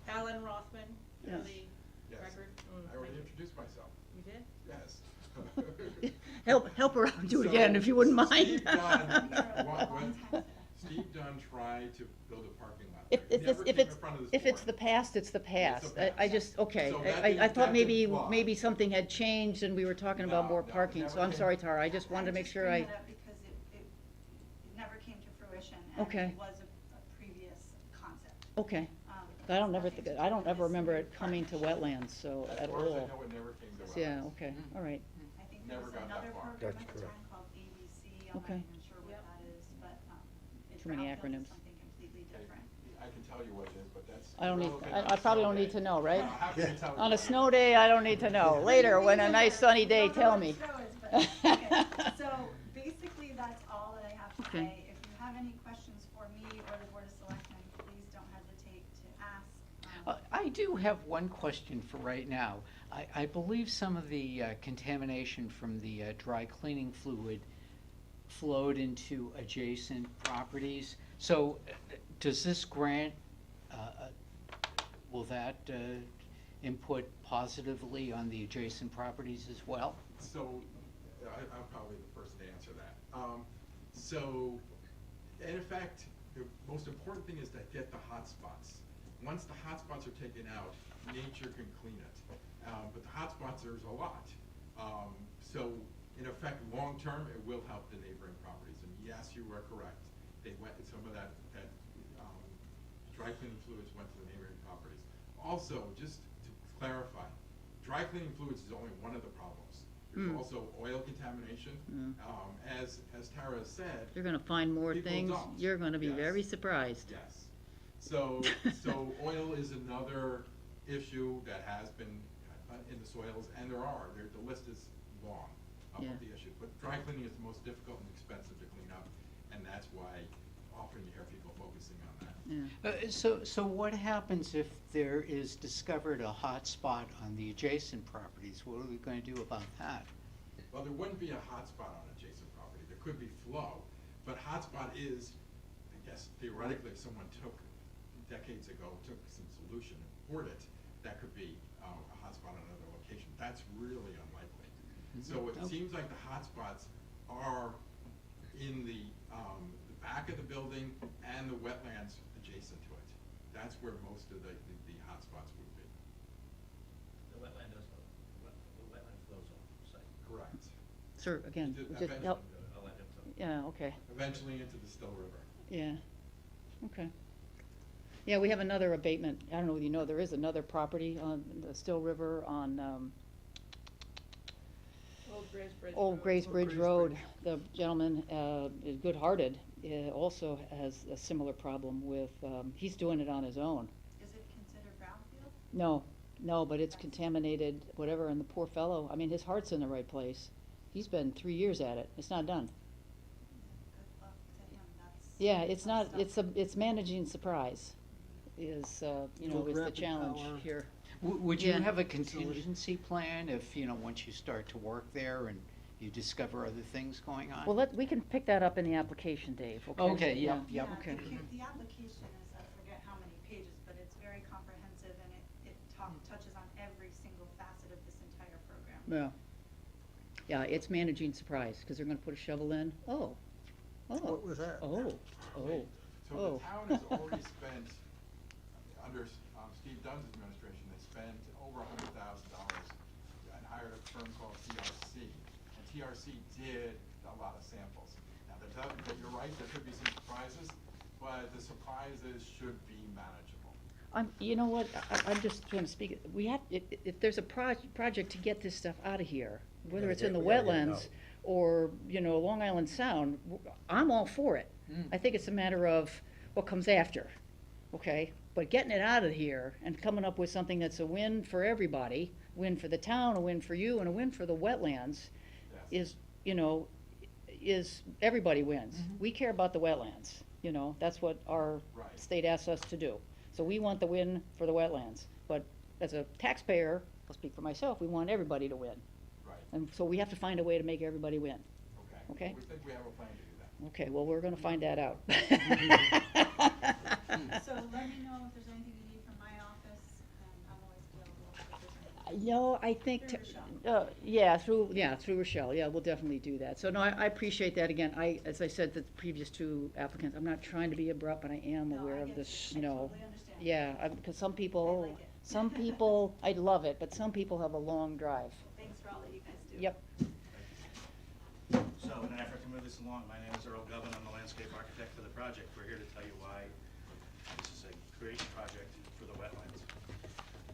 Alan Rothman, for Yes. the yes, record. I already introduced myself, You did? yes. Help her out, do it So, again, if you wouldn't mind. Steve Dunn, A long time ago. Steve Dunn tried to build a parking lot If, there. if He it's, never if came it's, in front of this if it's board. the past, it's the past. the I past. just, okay, So that I didn't- thought that maybe, didn't fly. maybe something had changed and we were talking about No, more no, it parking, never so I'm came- sorry, Tara, I just wanted to make sure bring I, that up because it never came to fruition, and Okay. it was a previous concept. okay. Um, I don't ever, I don't ever remember it coming to wetlands, so As at far as I all. know, it never came to Yeah, wetlands. okay, all right. I think there Never was got that another far. program That's at the correct. time called ABC, I'm not Okay. even sure what Yep. that is, but, Too many Brownfield is acronyms. something completely Okay, different. I can tell you what it is, but that's. I don't need, irrelevant I on a probably snow don't need day. to know, right? No, how can I tell you On a what it snow is? day, I don't need to know. Later, when a nice sunny day, tell me. Okay, so basically, that's all that I have to Okay. say. If you have any questions for me or the Board of Selectmen, please don't hesitate to ask. I do have one question for right now. I believe some of the contamination from the dry cleaning fluid flowed into adjacent properties. So does this grant, will that input positively on the adjacent properties as well? So, I'm probably the person to answer that. So, In effect, the most important thing is to get the hot spots. Once the hot spots are taken out, nature can clean it. But the hot spots, there's a lot. So in effect, long-term, it will help the neighboring properties. And yes, you are correct. They went, some of that dry cleaning fluids went to the neighboring properties. Also, just to clarify, dry cleaning fluids is only one of the problems. There's also oil contamination. As Tara said, You're gonna find more people things, don't. you're gonna be Yes. very surprised. Yes. So oil is another issue that has been in the soils, and the list is long of Yeah. the issues. But dry cleaning is the most difficult and expensive to clean up, and that's why often you hear people focusing on that. Yeah. So what happens if there is discovered a hot spot on the adjacent properties? What are we going to do about that? Well, there wouldn't be a hotspot on adjacent property. There could be flow, but hotspot is, I guess theoretically, if someone decades ago, took some solution and poured it, that could be a hotspot on another location. That's really unlikely. So it seems like the hotspots are in the back of the building and the wetlands adjacent to it. That's where most of the hotspots would be. The wetland does, the wetland flows off the site. Correct. Sir, again, Just just, eventually. help, I'll let him talk. yeah, okay, Eventually into the Still River. yeah, okay. Yeah, we have another abatement, I don't know whether you know, there is another property on the Still River on, Old Grays Bridge Grays Road. Bridge. The gentleman, is good-hearted, also has a similar problem with, he's doing it on his own. Is it considered brownfield? No, but it's contaminated, whatever, and the poor fellow, I mean, his heart's in the right place. He's been 3 years at it, it's not done. Good luck to him, that's. Yeah, it's tough not, stuff. it's managing surprise is, you know, Build is the rapid challenge power. here. Would you Yeah. have a contingency plan if, once you start to work there and you discover other things going on? Well, we can pick that up in the application, Dave, okay? Okay, yeah, Yeah, yeah. okay. The application is, I forget how many pages, but it's very comprehensive and it touches on every single facet of this entire program. Yeah. Yeah, it's managing surprise, because they're gonna put a shovel in. Oh. What was that? Oh. So Oh. the town has already spent, under Steve Dunn's administration, they spent over $100,000 and hired a firm called TRC. And TRC did a lot of samples. Now, you're right, there could be some surprises, but the surprises should be manageable. You know what, I'm just gonna speak, we have, if there's a project to get this stuff out of here, whether gotta it's in the get- we gotta get it wetlands out. or, Long Island Sound, I'm all for it. I think it's a matter of what comes after, okay? But getting it out of here and coming up with something that's a win for everybody, win for the town, a win for you, and a win for the wetlands, Yes. is everybody wins. We care about the wetlands, that's what our Right. state asks us to do. So we want the win for the wetlands, but as a taxpayer, I'll speak for myself, we want everybody to win. Right, And so we have to find a way to make everybody win. okay. Okay. We think we have a plan to do that. Okay, well, we're gonna find that out. So let me know if there's anything you need from my office, and I'm always available if there's anything. No, I think, Through Rochelle. through Rochelle, yeah, we'll definitely do that. So, no, I appreciate that again. As I said, the previous two applicants, I'm not trying to be abrupt, but I am No, aware I of get this, you. I totally understand. Yeah, because some I people, like it. I love it, but some people have a long drive. Thanks for all that you guys do. Yep. So in an effort to move this along, my name is Earl Govan, I'm the landscape architect for the project. We're here to tell you why this is a great project for the wetlands.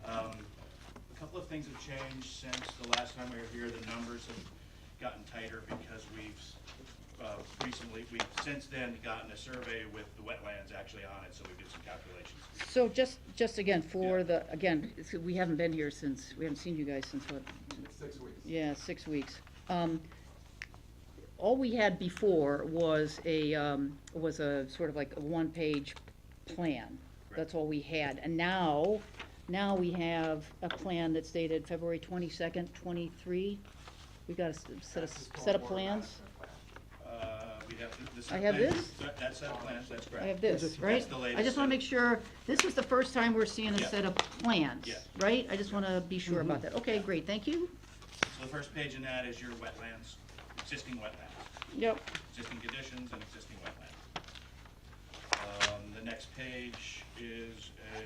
A couple of things have changed since the last time we were here. The numbers have gotten tighter because we've since then gotten a survey with the wetlands actually on it, so we did some calculations. So just again, Yeah. so we haven't been here since, we haven't seen you guys since what? It's 6 weeks. Yeah, 6 weeks. All we had before was a sort of like a one-page plan. That's all we had. And now we have a plan that's dated February 22nd, 23. We got a set of That's the plans. stormwater management plan. We have this. I have this? That set of plans, that's correct. I have this, That's right? the I latest just wanna set. make sure, this is the first time we're seeing a Yeah. set of plans, Yeah. right? I just wanna be sure about that. Okay, great, thank you. So the first page in that is your wetlands, existing wetlands, Yep. existing conditions and existing wetlands. next page is I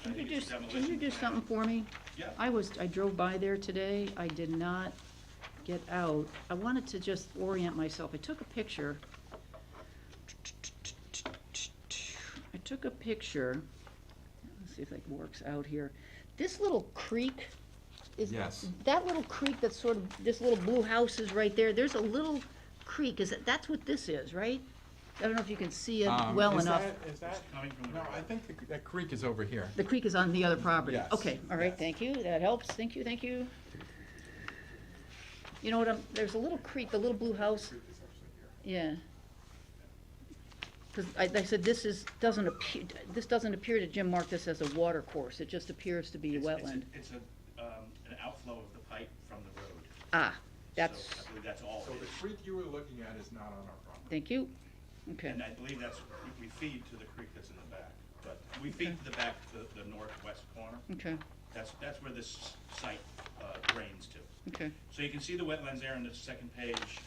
Can think you it's a do, demolition can you do plan. something for me? Yeah. I drove by there today, I did not get out. I wanted to just orient myself. I took a picture. Let's see if that works out here. This little creek is. Yes. That little creek that's sort of, this little blue house is right there. There's a little creek, that's what this is, right? I don't know if you can see it well enough. Is that, It's coming from the no, road. I think that creek is over here. The creek is on the other property? Yes, Okay, all right, yes. thank you, that helps, thank you, thank you. You know what, there's a little creek, the little blue house, Creek is actually here. yeah. Because I said, doesn't appear to Jim mark this as a water course, it just appears to be a wetland. It's an outflow of the pipe from the road. Ah, that's, So I believe that's all So it the is. creek you were looking at is not on our property. thank you, okay, And I believe we feed to the creek that's in the back. But we feed to the back, the northwest corner. okay, That's where this site drains to. okay. So you can see the wetlands there on the second page.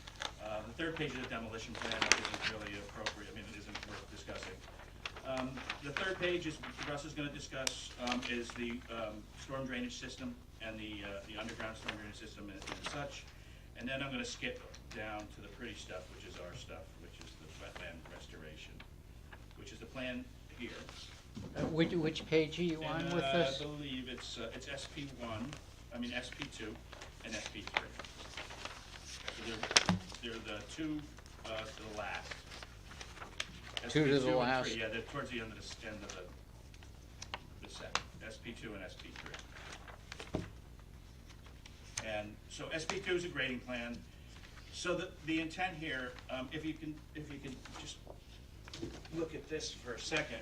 The third page of the demolition plan isn't really appropriate, I mean, it isn't worth discussing. The third page is, Russ is gonna discuss, is the storm drainage system and the underground storm drainage system and such. And then I'm gonna skip down to the pretty stuff, which is our stuff, which is the wetland restoration, which is the plan here. Which page are you on And, with this? I believe it's SP1, SP2 and SP3. So they're the two to the last. Two to the SP2 and last. 3, yeah, they're towards the end of the set, SP2 and SP3. And so SP2 is a grading plan. So the intent here, if you can just look at this for a second,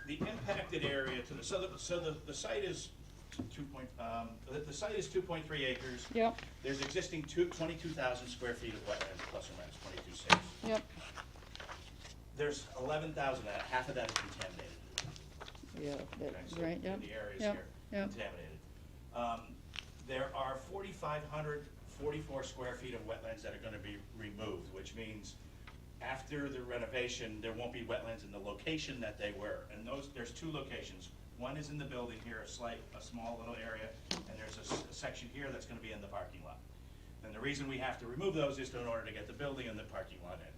the impacted area to the site is the site is 2.3 acres. Yep, There's existing 22,000 square feet of wetlands, plus or minus 22.6. yep, There's 11,000, half of that is contaminated. yeah, Okay, that's so right, yep, the areas yep, here, yep. contaminated. There are 4,544 square feet of wetlands that are gonna be removed, which means after the renovation, there won't be wetlands in the location that they were. And there's two locations. One is in the building here, a small little area, and there's a section here that's gonna be in the parking lot. And the reason we have to remove those is in order to get the building and the parking lot in.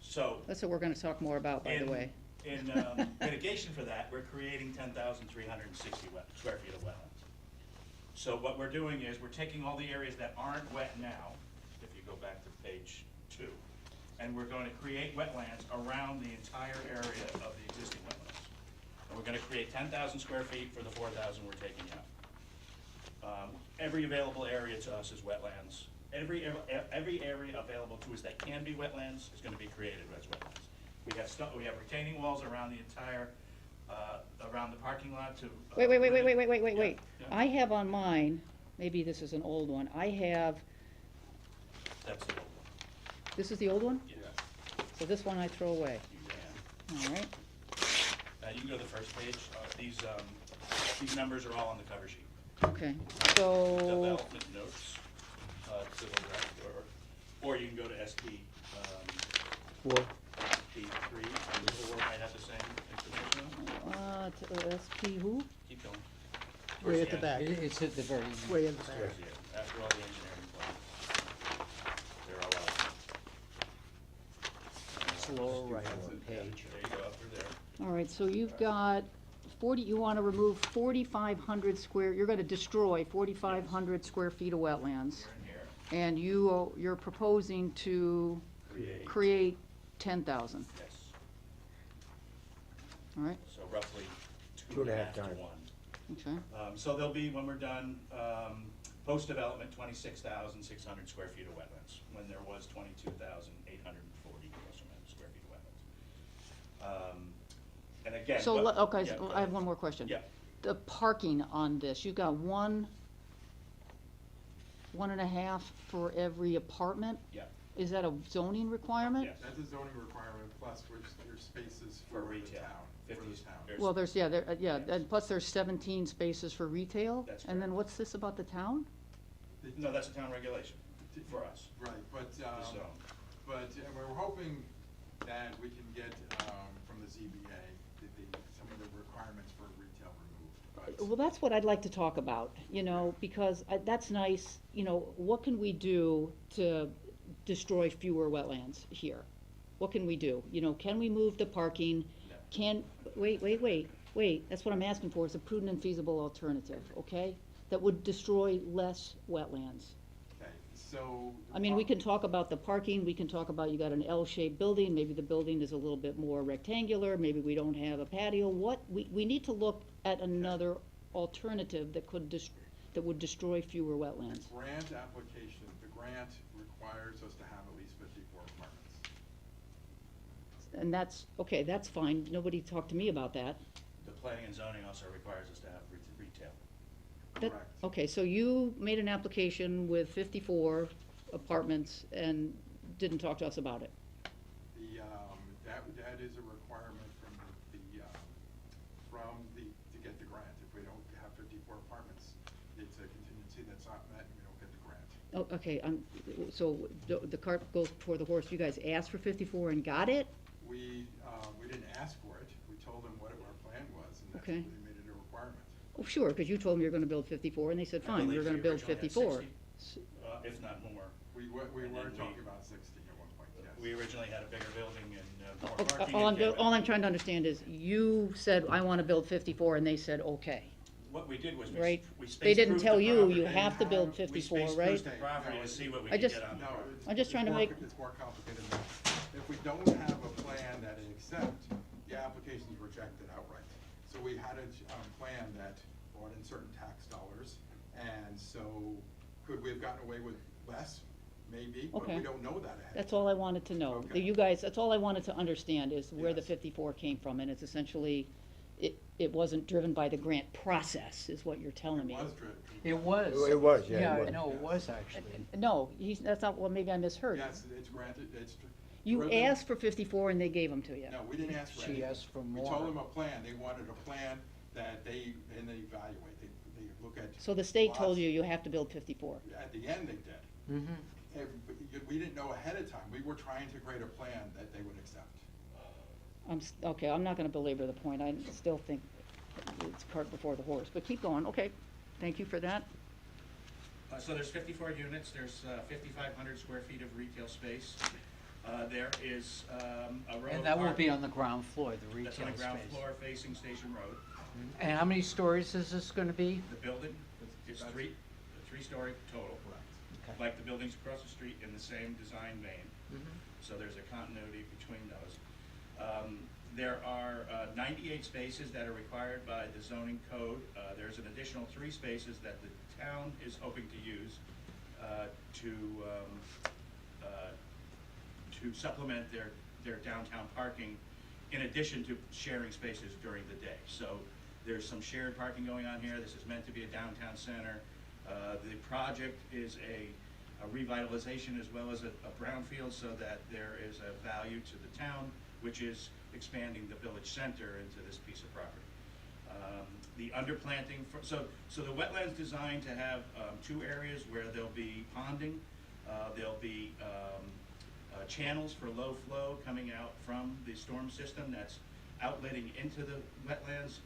So, That's what we're gonna talk more about, by the way. in mitigation for that, we're creating 10,360 square feet of wetlands. So what we're doing is, we're taking all the areas that aren't wet now, if you go back to page 2, and we're going to create wetlands around the entire area of the existing wetlands. And we're gonna create 10,000 square feet for the 4,000 we're taking out. Every available area to us is wetlands. Every area available to us that can be wetlands is gonna be created as wetlands. We have retaining walls around the entire, around the parking lot to. Wait, Yeah, yeah. I have on mine, maybe this is an old one, I have, That's the old one. this is the old one? Yeah, So this one I throw away, you can. all right? You can go to the first page. These numbers are all on the cover sheet. Okay, so, Development notes, to the left, or you can go to SP, SP3, and the 4 might have the same information on it. SP who? Keep going. Way Towards at the end. back, It's at the very end. way in the back. Towards the end, after all the engineering plans. They're all out. It's lower right on the page. There you go, up through there. All right, so you've got 40, you want to remove 4,500 square, you're going to destroy 4,500 square feet of wetlands. We're in here. And you're proposing to create 10,000, Yes. all right? So roughly 2.5 2.5 to times. 1. Okay, So there'll be, when we're done, post-development, 26,600 square feet of wetlands, when there was 22,840 plus or minus square feet of wetlands. And again. so, what- okay, yeah, so go I have ahead. one more question. Yeah. The parking on this, you've got one and a half for every apartment? Yeah, Is that a zoning requirement? yes. That's a zoning requirement, plus which your spaces For for the retail. town, for 50 the town. there's- Well, there's, yeah, and plus there's 17 spaces for retail? That's And then correct. what's this about the town? No, that's a town regulation for us, Right, but, the zone. we're hoping then we can get, from the ZBA, some of the requirements for retail removed. But Well, that's what I'd like to talk about, because that's nice, what can we do to destroy fewer wetlands here? What can we do? Can we move the parking? Wait, that's what I'm asking for, is a prudent and feasible alternative, okay? That would destroy less wetlands. Okay, so. I mean, we can talk about the parking, we can talk about you got an L-shaped building, maybe the building is a little bit more rectangular, maybe we don't have a patio, we need to look at another alternative that would destroy fewer wetlands. The grant application, the grant requires us to have at least 54 apartments. And that's fine, nobody talked to me about that. The planning and zoning also requires us to have retail. That- Correct. Okay, so you made an application with 54 apartments and didn't talk to us about it? That is a requirement to get the grant. If we don't have 54 apartments, it's a contingency that's not met, and we don't get the grant. Oh, okay, so the cart goes before the horse, you guys asked for 54 and got it? We didn't ask for it. We told them what our plan was, and that's, Okay. they made it a requirement. Oh, sure, because you told them you're gonna build 54, and they said, I fine, we're believe gonna we build originally had 54. 60, if not more. We were And then talking about 60 at one point, yes. We originally had a bigger building and more Oh, parking. All and came all with- I'm trying to understand is, you said, I wanna build 54, and they said, okay, What we did was right? we space They didn't proofed tell the you, property. you have to build We 54, space right? proofed the property to see what we I could just- get on the No, road. I'm just trying to make- It's more complicated than that. If we don't have a plan that they accept, the application's rejected outright. So we had a plan that brought in certain tax dollars, and so could we have gotten away with less? Maybe, but Okay. we don't know that ahead. That's all I wanted to know. Okay. You guys, that's all I wanted to understand, is where the Yes. 54 came from, and it's essentially, it wasn't driven by the grant process, is what you're telling me. It was driven. It was. It was, yeah, it Yeah, was. no, it was actually. No, that's not, well, maybe I misheard. Yes, it's granted, it's. You driven. asked for 54 and they gave them to you. No, we didn't ask for She anything. asked for We more. told them a plan. They wanted a plan that they evaluate. They look at. So the state told lots. you have to build 54. At the end, they did. Mm-hmm. We didn't know ahead of time. We were trying to create a plan that they would accept. Okay, I'm not gonna belabor the point. I still think it's cart before the horse, but keep going, okay. Thank you for that. So there's 54 units, there's 5,500 square feet of retail space. There is a row of And that will be parking on the ground floor, the retail that's space. on the ground floor facing Station Road. And how many stories is this gonna be? The building is That's- three-story total, Okay. like the buildings across the street in the same design vein. Mhm. So there's a continuity between those. There are 98 spaces that are required by the zoning code. There's an additional 3 spaces that the town is hoping to use to supplement their downtown parking, in addition to sharing spaces during the day. So there's some shared parking going on here. This is meant to be a downtown center. The project is a revitalization as well as a brownfield, so that there is a value to the town, which is expanding the village center into this piece of property. The underplanting, so the wetlands designed to have 2 areas where there'll be ponding, there'll be channels for low flow coming out from the storm system that's outletting into the wetlands.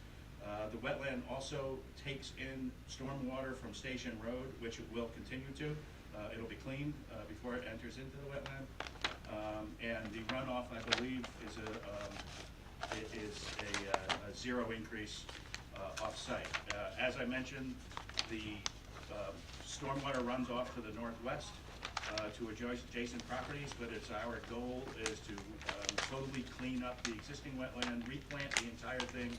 The wetland also takes in stormwater from Station Road, which it will continue to. It'll be cleaned before it enters into the wetland. And the runoff, I believe, is a zero increase off-site. As I mentioned, the stormwater runs off to the northwest to adjacent properties, but it's our goal is to totally clean up the existing wetland, replant the entire thing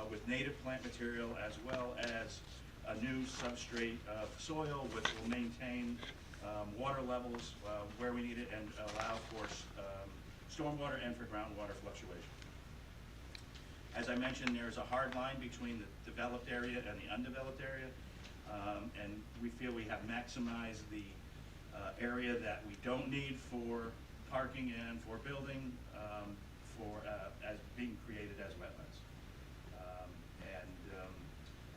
with native plant material, as well as a new substrate of soil, which will maintain water levels where we need it and allow for stormwater and for groundwater fluctuation. As I mentioned, there's a hard line between the developed area and the undeveloped area, and we feel we have maximized the area that we don't need for parking and for building, as being created as wetlands. At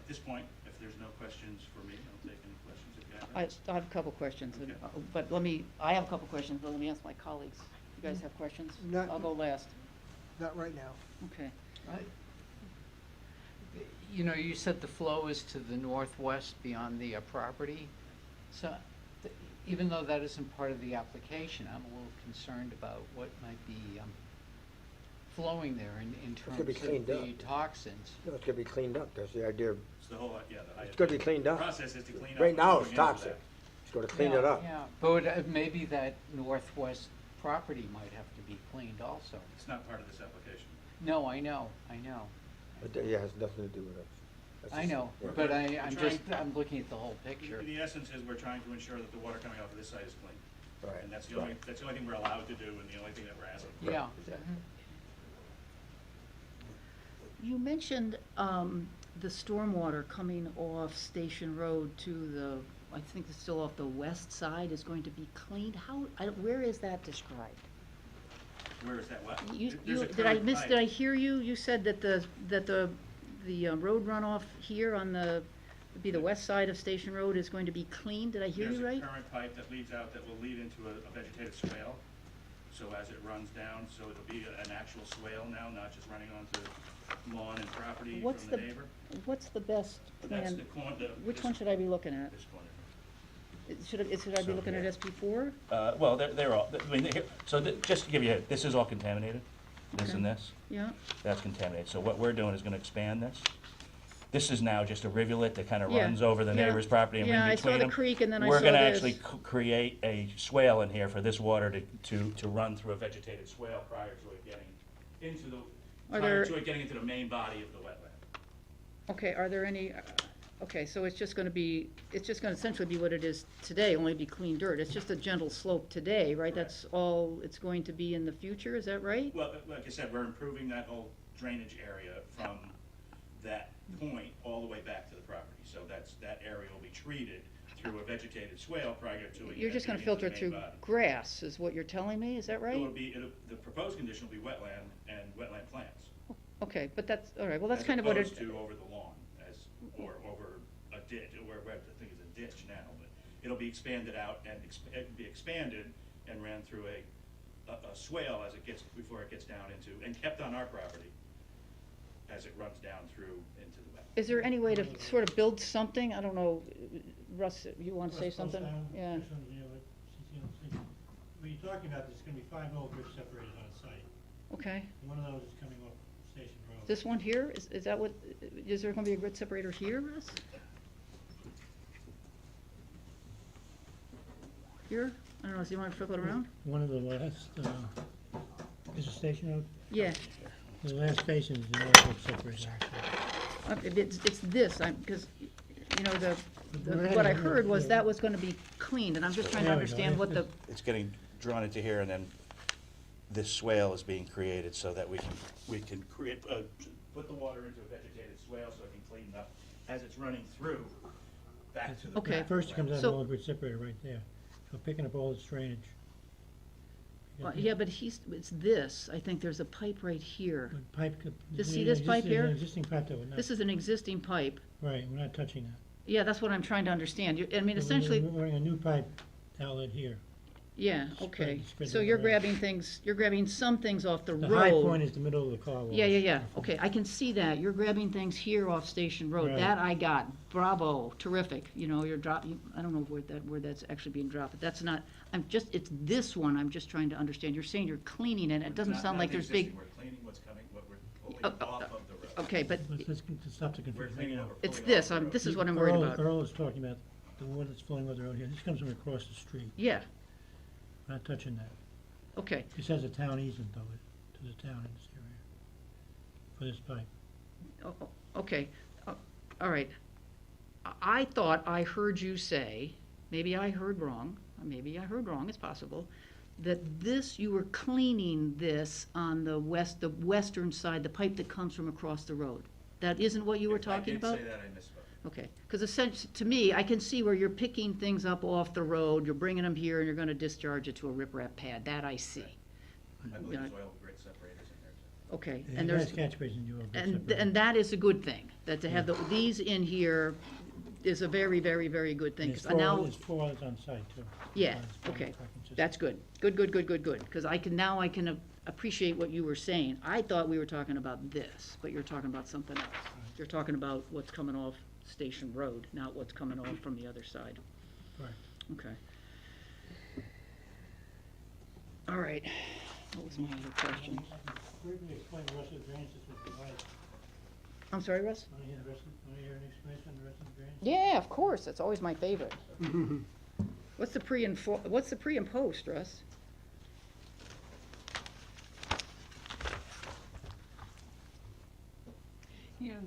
this point, if there's no questions for me, I'll take any questions if you have any. I have a couple questions, Okay. but I have a couple questions, but let me ask my colleagues You guys have questions? Not- I'll go last. Not right now. Okay. You know, you said the flow is to the northwest beyond the property. So even though that isn't part of the application, I'm a little concerned about what might be flowing there in gonna be terms of cleaned the up. toxins. No, it's gonna be cleaned up, that's the idea. It's the whole, yeah. It's gonna be cleaned up. The process is to clean up. Right what's now, going it's into toxic. that. It's gonna clean it up. Yeah, but maybe that northwest property might have to be cleaned also. It's not part of this application. No, I know. But yeah, it has nothing to do with us. That's I just- know, yeah. but We're I'm trying- I'm looking at the whole picture. The essence is we're trying to ensure that the water coming off of this site is clean. Right. And that's the only thing we're allowed to do and the only thing that we're asking for. Yeah. Exactly. You mentioned the stormwater coming off Station Road to the, I think it's still off the west side, is going to be cleaned. Where is that described? Where is that what? Did I hear you? You said that the road runoff here on would be the west side of Station Road is going to be cleaned. Did I hear you right? There's a current pipe that leads out that will lead into a vegetated swale. So as it runs down, so it'll be an actual swale now, not just running onto lawn and property What's from the the neighbor. What's the best That's plan? the corner. Which one should I be looking at? This corner. Should I be So, looking at yeah. SP4? Well, they're all, I mean, so just to give you, this is all contaminated, this Okay. and this, Yeah, that's contaminated. So what we're doing is gonna expand this. This is now just a rivulet that kind of Yeah, runs over the yeah. neighbor's property and in Yeah, I between saw them. the creek and then I saw We're gonna this. actually create a swale in here for this water to run through a vegetated swale prior to it getting into the, Are prior there- to it getting into the main body of the wetland. okay, are there any, okay, so it's just gonna essentially be what it is today, only be clean dirt. It's just a gentle slope today, right? Correct. That's all it's going to be in the future, is that right? Well, like I said, we're improving that whole drainage area from that point all the way back to the property. So that area will be treated through a vegetated swale prior to it. You're just gonna entering into filter the it through main body. grass, is what you're telling me, is that right? The proposed condition will be wetland and wetland plants. Okay, but that's, all right, well, that's kind of what it, As opposed to over the lawn, or over a ditch, or where I think it's a ditch now, but it'll be expanded out and it'll be expanded and ran through a swale as it gets, before it gets down into, and kept on our property as it runs down through into the wetland. is there any way to sort of build something? I don't know, Russ, you want to say something? Yeah, What you're talking about, there's gonna be 5 old bridge separators on site. okay. One of those is coming off Station Road. This one here, is that what, is there gonna be a grid separator here, Russ? Here? I don't know, do you want to flip it around? One of the last, is it Station Road? Yeah, The last station is the old bridge separator. it's this, because, you know, what I heard was that was gonna be cleaned, and I'm just trying to There we go. understand what the, It's getting drawn into here, and then this swale is being created so that we can create, put the water into a vegetated swale so it can clean up as it's running through back to the. Okay. First it comes out of So- the old bridge separator right there. So picking up all its drainage. yeah, but it's this, I think there's a pipe right here. But pipe could. See this pipe here? An existing pipe that would not. This is an existing pipe. Right, we're not touching that. Yeah, that's what I'm trying to understand. I mean, We're essentially, running a new pipe outlet here. yeah, okay. spread So that you're around. grabbing some things off the road. The high point is the middle of the car wash. Yeah, okay, I can see that, you're grabbing things here off Station Road, Right. that I got, bravo, terrific, you know, you're dropping, I don't know where that's actually being dropped, but that's not, it's this one, I'm just trying to understand, you're saying you're cleaning it, it doesn't Not- sound not like the there's big, existing. We're cleaning what's coming, what we're pulling Oh, off of the road. okay, but Let's stop the We're confusion. cleaning what we're it's pulling off this, the road. this is what I'm worried about. Earl is talking about the one that's flowing over the road here. This comes from across the street. Yeah, We're not touching that. okay, This has a town easement though, to the town in this area, for this pipe. okay, all right. I thought I heard you say, maybe I heard wrong, it's possible, that you were cleaning this on the western side, the pipe that comes from across the road. That isn't what you were talking about? If I did say that, I misspoke. Okay, because essentially, to me, I can see where you're picking things up off the road, you're bringing them here, and you're gonna discharge it to a riprap pad, that I see. I believe Yeah. there's oil grit separators in there Okay, The and there's, last catch basin you will be and separated. that is a good thing, that to have these in here is a very, very, very good thing, And because now. there's four others on site too. Yeah, It's part of the okay, parking system. that's good, good, because I can appreciate what you were saying. I thought we were talking about this, but you're talking about something else. You're talking about what's coming off Station Road, not what's coming off from the other side. Right. Okay. All right, what was my other question? Briefly explain the rest of the drainage system provided. I'm sorry, Russ? Want to hear an explanation on the rest of the drainage? Yeah, of course, that's always my favorite. What's the pre and post, Russ? You know,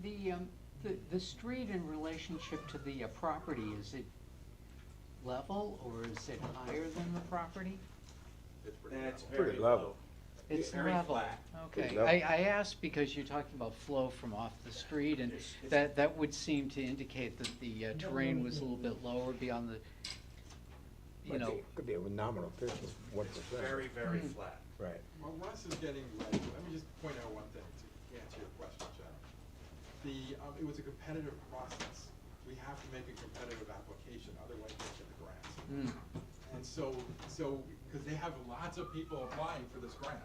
the street in relationship to the property, is it level or is it higher than the property? It's Pretty level. It's Very level. flat. Okay, level. I asked because you're talking about flow from off the street, and that would seem to indicate that the terrain was a little bit lower beyond the, you know. Could be a nominal 1%. It's very, very flat. Right. Well, Russ is getting ready. Let me just point out one thing to answer your question, John. It was a competitive process. We have to make a competitive application, otherwise we get the grants. And so, because they have lots of people applying for this grant.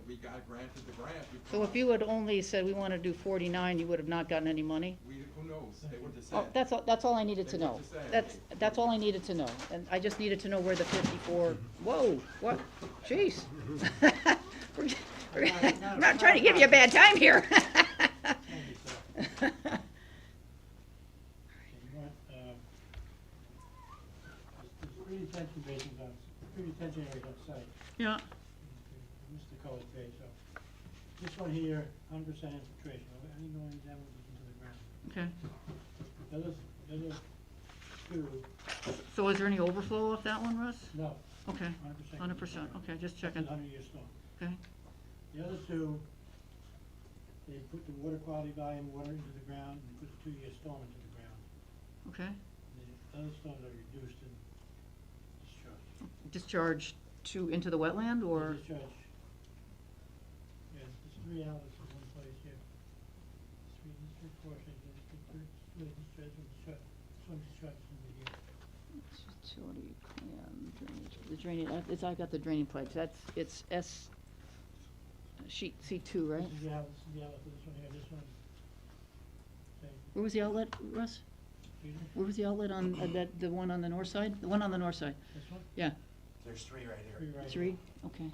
We got granted the grant. So if you had only said we want to do 49, you would have not gotten any money? Who knows? They would just say. Oh, that's all I needed to They know. were just saying. That's all I needed to know, and I just needed to know where the 54, whoa, what, jeez. I'm not trying to give you a bad time here. Okay, you want, there's three detention basins on, three detention areas on site. Yeah, This is the colored page, so. This one here, 100% infiltration, I didn't know any damage into the ground. okay. The other two, So is there any overflow off that one, Russ? no, Okay, 100%. 100%, okay, just It's checking, a 100-year storm. okay. The other two, they put the water quality volume water into the ground, and they put a 2-year storm into the ground. Okay, The other storms are reduced and discharged. discharge into the wetland, or, Discharge. Yeah, there's 3 outlets in one place here. Three portions, there's discharge and discharge, some discharges into here. utility plan, drainage, the drainage, I got the draining pledge, it's sheet C2, right? This is the outlet for this one here, this one. Same. Where was the outlet, Russ? Excuse me? Where was the outlet on, the one on the north side? The one on the north side, This one? yeah, There's 3 right here. 3 right here. 3, okay.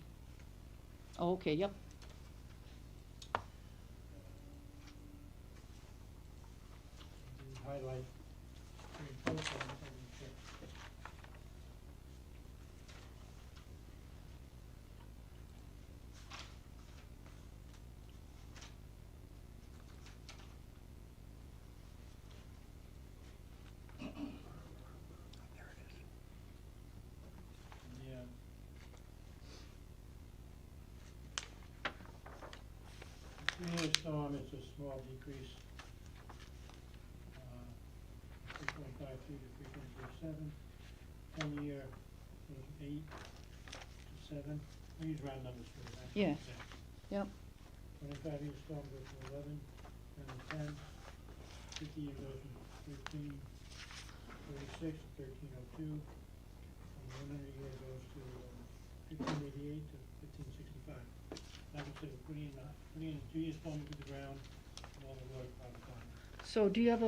Oh, okay, yep. And highlight pre and post on this one. Yeah. Three-year storm, it's a small decrease. 3.53 to 3.37. 10-year was 8 to 7. I use round numbers for the actual Yeah. exam. Yep. 25-year storm goes from 11, then to 10. 50-year goes from 13, 36 to 1302. And 100-year goes to 1588 to 1565. Like I said, we're putting in a 2-year storm into the ground and all the water quality gone. So do you have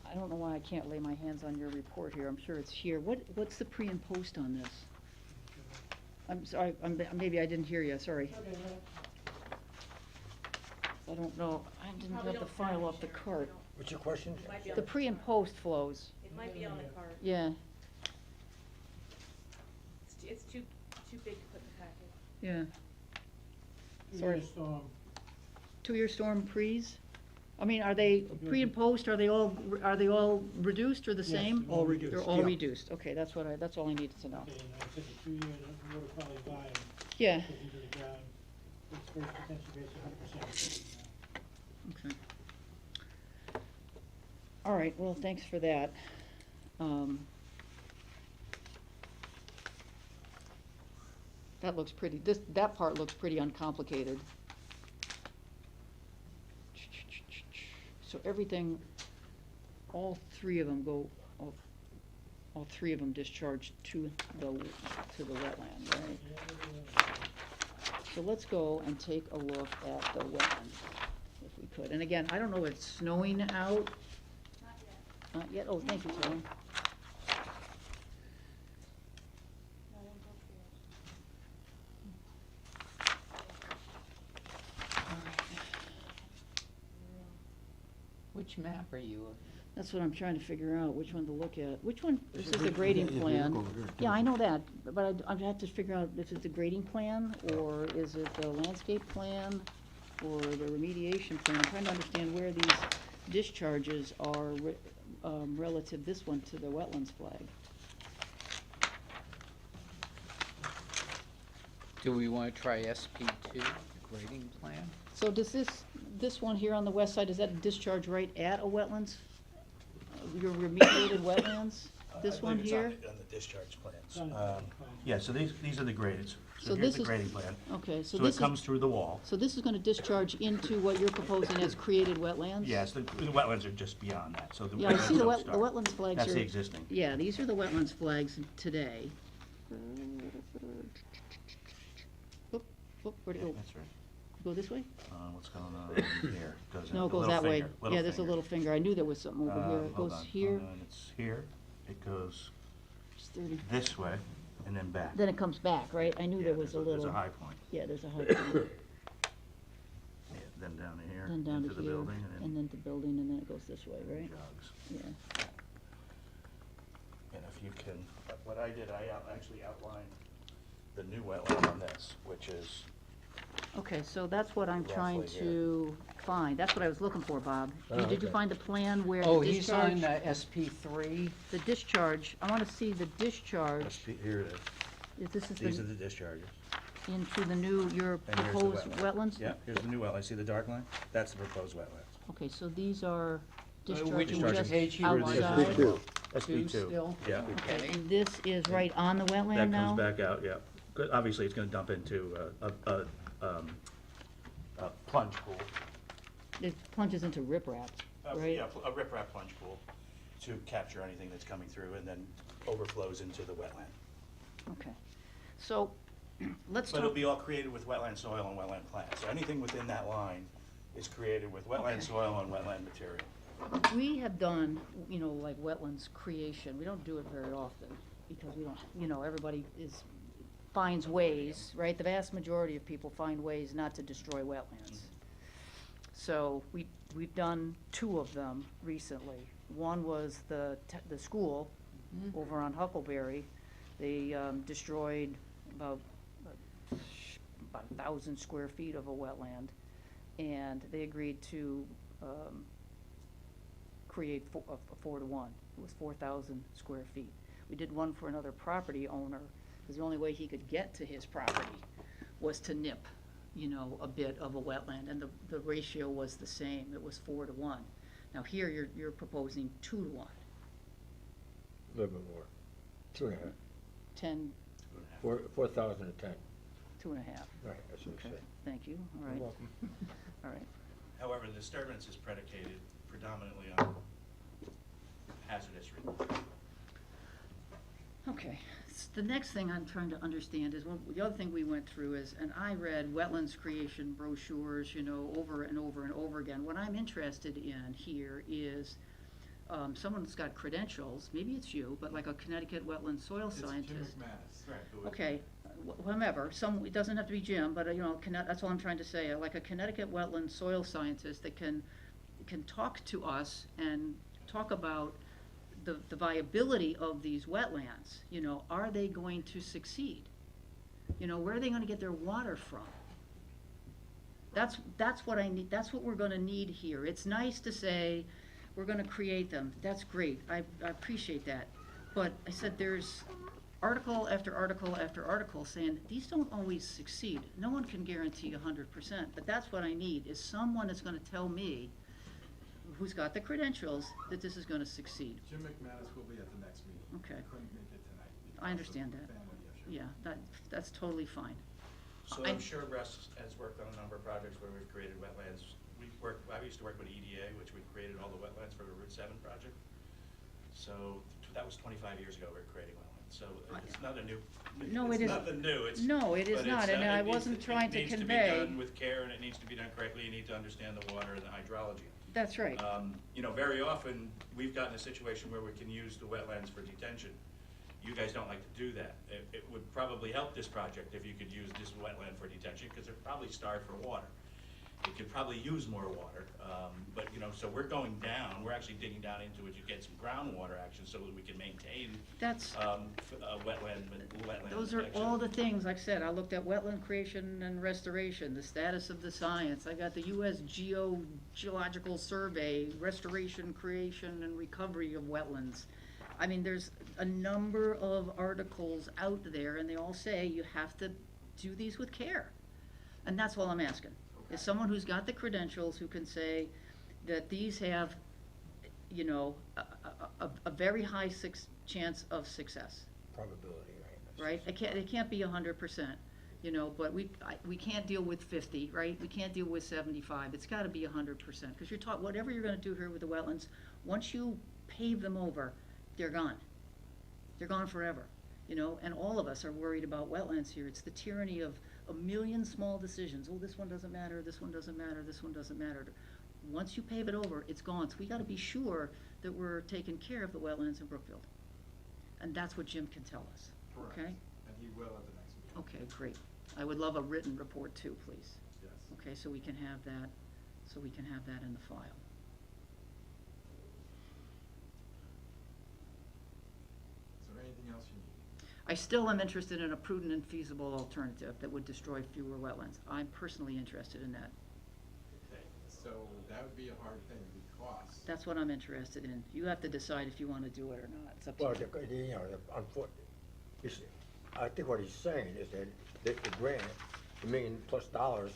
I don't know why I can't lay my hands on your report here, I'm sure it's here. What's the pre and post on this? I'm sorry, maybe I didn't hear you, sorry. Okay, well, I don't know, I didn't Probably have the don't have file it, off the Sharon. cart. What's your question? It might be on The pre and post flows, It might be on the card. yeah, It's too big to put in the packet. yeah. 2-year Sorry. storm, 2-year storm pre's? I mean, are they, pre and post, are they all reduced or the Yes, same? they're all reduced, They're all yeah. reduced, okay, that's all I needed to know. okay, and I said the 2-year, the water quality volume Yeah, goes into the ground. It's first potential base 100%. okay. All right, well, thanks for that. That looks pretty, that part looks pretty uncomplicated. So everything, all three of them go, all three of them discharge to the wetland, right? So let's go and take a look at the wetland, if we could. And again, I don't know if it's snowing out. Not yet. Not yet, oh, thank you, Carolyn. No one broke Which map are you? That's what I'm trying to figure out, which one to look at. Which one, this is the grading plan. Yeah, I know that, but I have to figure out if it's a grading plan, or is it the landscape plan, or the remediation plan. I'm trying to understand where these discharges are relative, this one, to the wetlands flag. Do we want to try SP2, the grading plan? So does this one here on the west side, does that discharge right at a wetlands? Your remediated wetlands? This one here? I believe it's on the discharge plans. On the Yeah, so these are the graded. So So here's this the is- grading plan. Okay, so So this it is, comes through the wall. so this is gonna discharge into what you're proposing as created wetlands? Yes, the wetlands are just beyond that, so the Yeah, I wetlands see the don't the start. wetlands flags That's are. the existing. Yeah, these are the wetlands flags today. Oop, oop, where'd it go? That's right. Go this way? What's going on here? Goes No, in- it goes little that way. finger, Yeah, there's a little finger. I knew there was something over here. It Hold goes on, here. hold on, it's here, it goes It's 30. this way, and then back. Then it comes back, right? I knew Yeah, there was a there's little. There's a high point. Yeah, there's a high point. Yeah, then down to here, Then down into to the here, building, and and then the building, and then it goes this way, then right? jogs. Yeah. And if you can, what I did, I actually outlined the new wetland on this, which is, Okay, so that's what I'm trying Roughly here. to find. That's what I was looking for, Bob. Oh, Did you okay. find the plan where Oh, the he's on discharge? SP3. The discharge, I wanna see the discharge. here it is. This is These are the, the discharges. into the new, your And here's the proposed wetland. wetlands? Yeah, here's the new wetland, see the dark line? That's the proposed wetlands. Okay, so these are Which discharging discharges? just page you were SB outside? two. Two still? Yeah. Okay, and this is right on the wetland That now? comes back out, yeah. Good, obviously, it's gonna dump into a plunge pool. It plunges into riprap, right? Yeah, a riprap plunge pool to capture anything that's coming through and then overflows into the wetland. Okay, so, let's But it'll talk, be all created with wetland soil and wetland plants. So anything within that line is created with Okay. wetland soil and wetland material. we have done, like wetlands creation, we don't do it very often, because we don't, everybody finds ways, right? The vast majority of people find ways not to destroy wetlands. So we've done 2 of them recently. One was the school over on Huckleberry. They destroyed about 1,000 square feet of a wetland, and they agreed to create a 4-to-1. It was 4,000 square feet. We did one for another property owner, because the only way he could get to his property was to nip, a bit of a wetland, and the ratio was the same. It was 4-to-1. Now here, you're proposing 2-to-1, A little bit more. 2.5. 10, 4,000 and 10. 2.5. Right, that's what Okay, I'm saying. thank you, all You're right, welcome. all right. However, the disturbance is predicated predominantly on hazardous removal. Okay, the next thing I'm trying to understand is, the other thing we went through is, and I read wetlands creation brochures, over and over and over again. What I'm interested in here is, someone that's got credentials, maybe it's you, but like a Connecticut wetland soil scientist. Okay, whomever, it doesn't have to be Jim, but, that's all I'm trying to say, like a Connecticut wetland soil scientist that can talk to us and talk about the viability of these wetlands. Are they going to succeed? Where are they gonna get their water from? That's what I need, that's what we're gonna need here. It's nice to say, we're gonna create them, that's great, I appreciate that. But I said, there's article after article after article saying, these don't always succeed. No one can guarantee 100%, but that's what I need, is someone that's gonna tell me, who's got the credentials, that this is gonna succeed. Jim McManus will be at the next meeting. Okay. He couldn't make it tonight. I understand because of that. family issues. yeah, that's totally fine. So I'm sure Russ has worked on a number of projects where we've created wetlands. I used to work with EDA, which we created all the wetlands for the Route 7 project. So that was 25 years ago we were creating wetlands. So it's not a new, No, it's it isn't. nothing new. No, it is but not, it's, and I wasn't trying to It needs to convey. be done with care, and it needs to be done correctly. You need to understand the water and the hydrology. That's right. You know, very often, we've gotten a situation where we can use the wetlands for detention. You guys don't like to do that. It would probably help this project if you could use this wetland for detention, because they're probably starved for water. It could probably use more water, but, you know, so we're going down, we're actually digging down into it to get some groundwater action so that we can maintain That's, wetland those are protection. all the things, like I said, I looked at wetland creation and restoration, the status of the science. I got the US Geological Survey, restoration, creation, and recovery of wetlands. I mean, there's a number of articles out there, and they all say you have to do these with care. And that's all I'm asking, is someone who's got the credentials, who can say that these have, you know, a very high chance of success, Probability, right? right? It can't be 100%, you know, but we can't deal with 50, right? We can't deal with 75, it's gotta be 100%, because you're taught, whatever you're gonna do here with the wetlands, once you pave them over, they're gone. They're gone forever, you know, and all of us are worried about wetlands here. It's the tyranny of a million small decisions. Oh, this one doesn't matter, this one doesn't matter, this one doesn't matter. Once you pave it over, it's gone. So we gotta be sure that we're taking care of the wetlands in Brookfield. And that's what Jim can tell us, Correct. okay? And he will at the next meeting. Okay, great. I would love a written report too, please. Yes. Okay, so we can have that, in the file. Is there anything else you need? I still am interested in a prudent and feasible alternative that would destroy fewer wetlands. I'm personally interested in that. Okay, so that would be a hard thing because. That's what I'm interested in. You have to decide if you want to do it or not. It's up to Well, you. you know, I think what he's saying is that the grant, $1 million+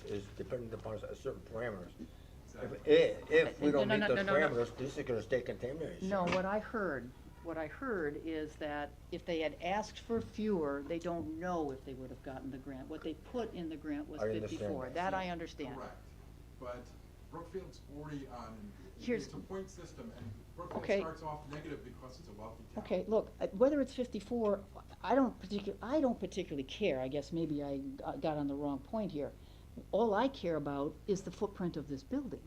is dependent upon certain parameters. Exactly. If we don't No, meet no, those no, no, no. parameters, this is gonna stay contaminated. No, what I heard is that if they had asked for fewer, they don't know if they would have gotten the grant. What they put in the grant was I understand 54. that. That I understand. Correct, but Brookfield's already on, Here's- it's a point system, and Brookfield Okay. starts off negative because it's a wealthy town. Okay, look, whether it's 54, I don't particularly care. I guess maybe I got on the wrong point here. All I care about is the footprint of this building.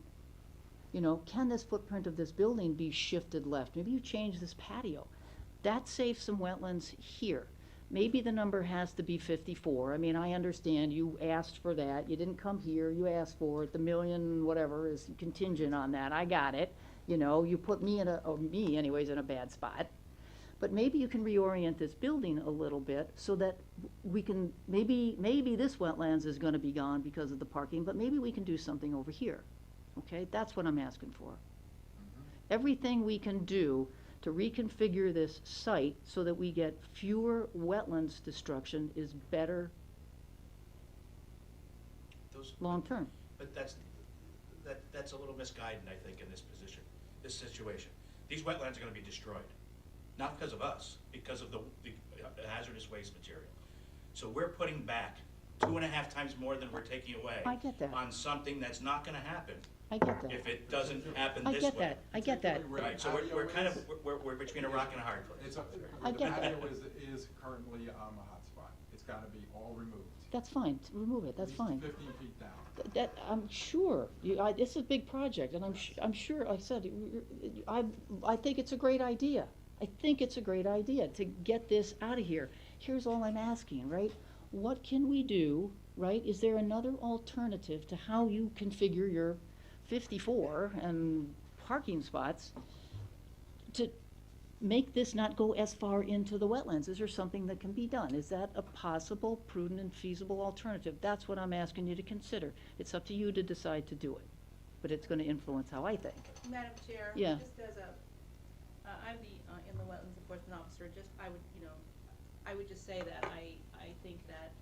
You know, can this footprint of this building be shifted left? Maybe you change this patio. That saves some wetlands here. Maybe the number has to be 54. I mean, I understand you asked for that. You didn't come here, you asked for it. The million, whatever, is contingent on that. I got it. You know, you put me or me anyways, in a bad spot. But maybe you can reorient this building a little bit so that we can, maybe this wetlands is gonna be gone because of the parking, but maybe we can do something over here. Okay, that's what I'm asking for. Everything we can do to reconfigure this site so that we get fewer wetlands destruction is better long-term. But that's a little misguided, I think, in this situation. These wetlands are gonna be destroyed, not because of us, because of the hazardous waste material. So we're putting back 2.5 times more than we're taking away. I get that. On something that's not gonna happen I get that. if it doesn't happen I this get way. that. I get that. Right, so we're kind of, we're between a rock and a hard place. It's I the get that. patio is currently on the hotspot. It's gotta be all removed. That's fine. Remove it. That's At fine. least 15 feet down. That, I'm sure, it's a big project, and I'm sure, like I said, I think it's a great idea. I think it's a great idea to get this out of here. Here's all I'm asking, right? What can we do, right? Is there another alternative to how you configure your 54 and parking spots to make this not go as far into the wetlands? Is there something that can be done? Is that a possible, prudent, and feasible alternative? That's what I'm asking you to consider. It's up to you to decide to do it, but it's gonna influence how I think. Madam Chair? Yeah. Just as I'm the inland wetlands enforcement officer, I would just say that I think that,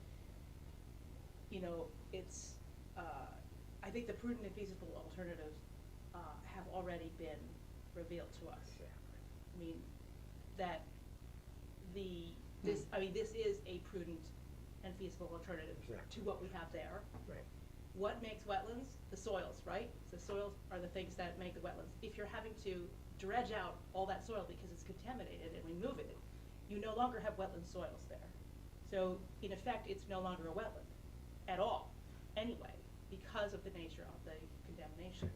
it's, I think the prudent and feasible alternatives, have already been revealed to us. I mean, that the This, I mean, this is a prudent and feasible alternative Exactly. to what we have there. Right. What makes wetlands? The soils, right? The soils are the things that make the wetlands. If you're having to dredge out all that soil because it's contaminated and remove it, you no longer have wetland soils there. So in effect, it's no longer a wetland at all, anyway, because of the nature of the contamination.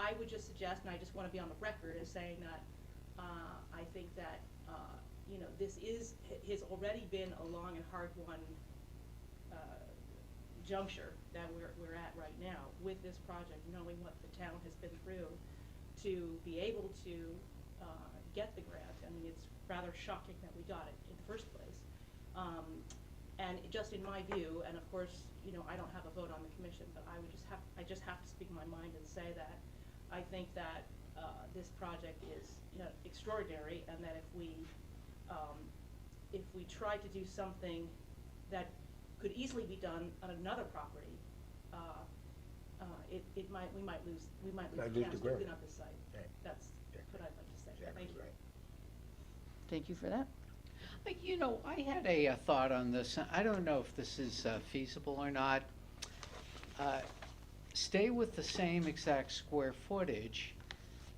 I would just suggest, and I just want to be on the record as saying that I think that, you know, this has already been a long and hard-won juncture that we're at right now with this project, knowing what the town has been through to be able to get the grant. I mean, it's rather shocking that we got it in the first place. And just in my view, and of course, you know, I don't have a vote on the commission, but I just have to speak my mind and say that I think that this project is, you know, extraordinary, and that if we try to do something that could easily be done on another property, we might lose Might the lose the chance to grant. clean up the site. Right. That's what I'd like to say. Exactly Thank you. right. Thank you for that. You know, I had a thought on this. I don't know if this is feasible or not. Stay with the same exact square footage,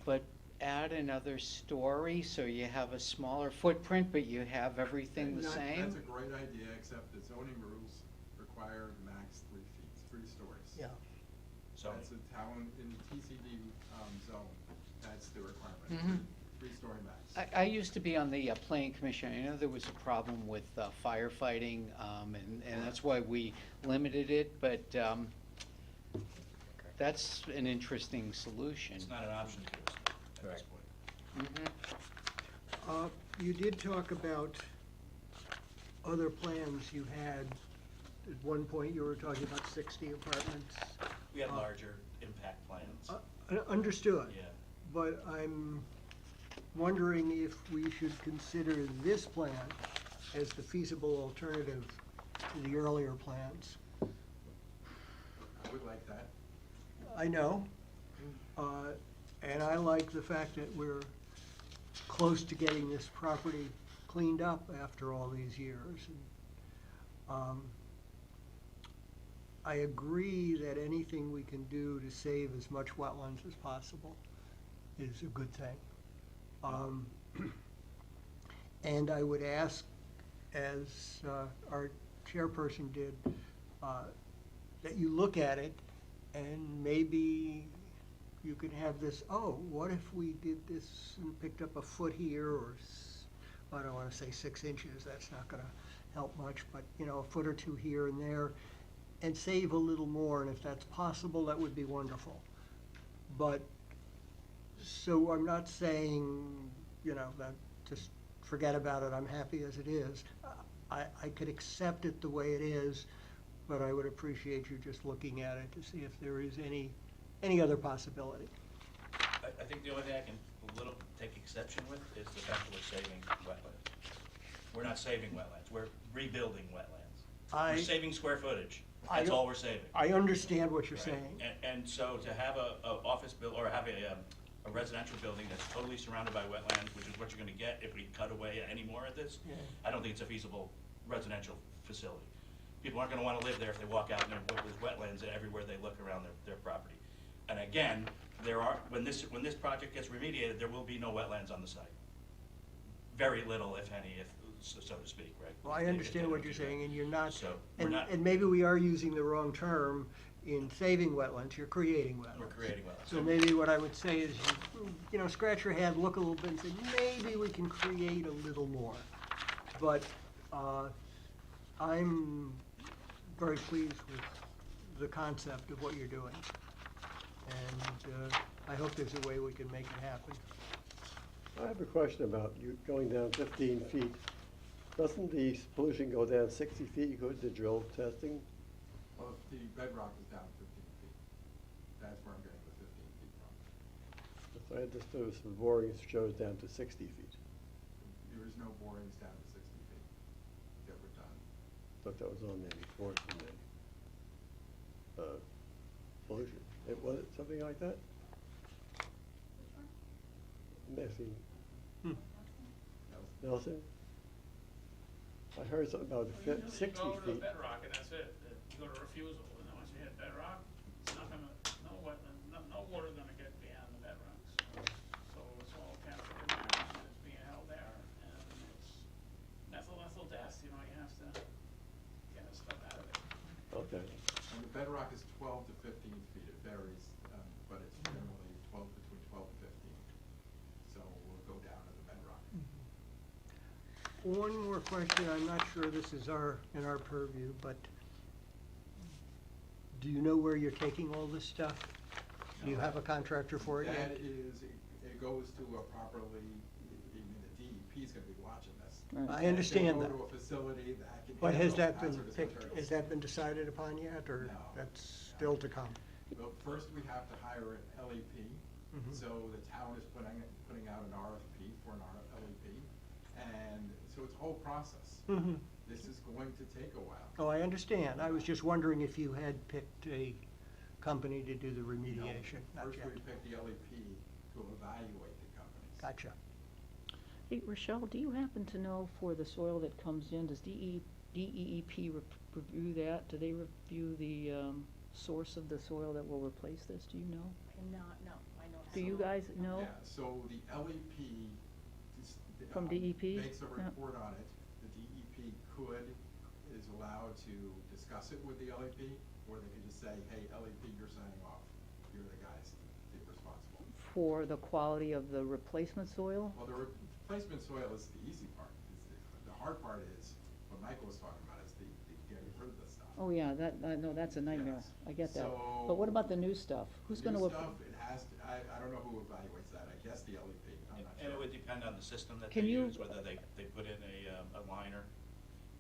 but add another story, so you have a smaller footprint, but you have everything the same? That's a great idea, except the zoning rules require max 3 feet, 3 stories. Yeah. So, That's a town, in the TCD zone, that's the requirement, Mhm. 3-story max. I used to be on the planning commission. I know there was a problem with firefighting, and that's why we limited it, but that's an interesting solution. it's not an option to us at this Right. point. Mhm. You did talk about other plans you had. At one point, you were talking about 60 apartments. We had larger impact plans. Understood. Yeah. But I'm wondering if we should consider this plan as the feasible alternative to the earlier plans. I would like that. I know, and I like the fact that we're close to getting this property cleaned up after all these years. And, I agree that anything we can do to save as much wetlands as possible is a good thing. And I would ask, as our chairperson did, that you look at it and maybe you could have this, oh, what if we did this and picked up a foot here, or, I don't wanna say 6 inches, that's not gonna help much, but, you know, a foot or two here and there, and save a little more, and if that's possible, that would be wonderful. But, so I'm not saying, you know, that just forget about it, I'm happy as it is. I could accept it the way it is, but I would appreciate you just looking at it to see if there is any other possibility. I think the only thing I can take exception with is the fact that we're saving wetlands. We're not saving wetlands, we're rebuilding wetlands. We're saving square footage, that's all we're saving. I understand what you're Right? saying. And so to have a office or have a residential building that's totally surrounded by wetlands, which is what you're gonna get if we cut away any more of this, Yeah. I don't think it's a feasible residential facility. People aren't gonna wanna live there if they walk out and there's wetlands everywhere they look around their property. And again, when this project gets remediated, there will be no wetlands on the site. Very little, if any, so to speak, right? Well, I understand what you're saying, and you're not, So, we're and, not, and maybe we are using the wrong term in saving wetlands, you're creating wetlands. we're creating wetlands. So maybe what I would say is, you know, scratch your head, look a little bit and say, maybe we can create a little more. But, I'm very pleased with the concept of what you're doing. And, I hope there's a way we can make it happen. I have a question about you going down 15 feet. Doesn't the pollution go down 60 feet, you go to drill testing? Well, the bedrock is down 15 feet. That's where I'm getting the 15 feet from. So I understood some borings shows down to 60 feet. There is no borings down to 60 feet that were done. Thought that was on there before from the pollution. Was it something like that? I'm asking. Nelson? I heard something about Well, you 60 go to the feet. bedrock and that's it. You go to refusal, and then once you hit bedrock, it's not gonna, no wetland, no water's gonna get beyond the bedrock. So it's all captured in there, and it's being held there, and it's methyl dust, you know, you have to get the stuff out of it. Okay. And the bedrock is 12 to 15 feet, it varies, but it's generally between 12 and 15. So we'll go down to the bedrock. One more question, I'm not sure this is in our purview, but do you know where you're taking all this stuff? Do you have a contractor for it That yet? is, it goes to a properly, even the DEP is gonna be watching this. Right. I understand that. They go to a facility that can But has handle that been hazardous picked, materials. has that been decided upon yet, or No. that's still to come? But first, we have to hire an LEP, Mhm. so the town is putting out an RFP for an LEP, and so it's a whole process. Mhm. This is going to take a while. Oh, I understand. I was just wondering if you had picked a company to do the remediation. No, Not first yet. we pick the LEP to evaluate the companies. Gotcha. Hey, Rochelle, do you happen to know for the soil that comes in, does DEEP review that? Do they review the source of the soil that will replace this? Do you know? And not, no, I know. Do you guys know? Yeah, so the LEP From DEP? makes a Yeah. report on it. The DEP is allowed to discuss it with the LEP, or they could just say, hey, LEP, you're signing off. You're the guys to be responsible. For the quality of the replacement soil? Well, the replacement soil is the easy part. The hard part is, what Michael was talking about, is the getting rid of the stuff. Oh, yeah, no, that's a nightmare. Yes. I get that. So- But what about the new stuff? Who's gonna? New stuff, it has to, I don't know who evaluates that. I guess the LEP, I'm not sure. And it would depend on the system that they Can you- use, whether they put in a liner,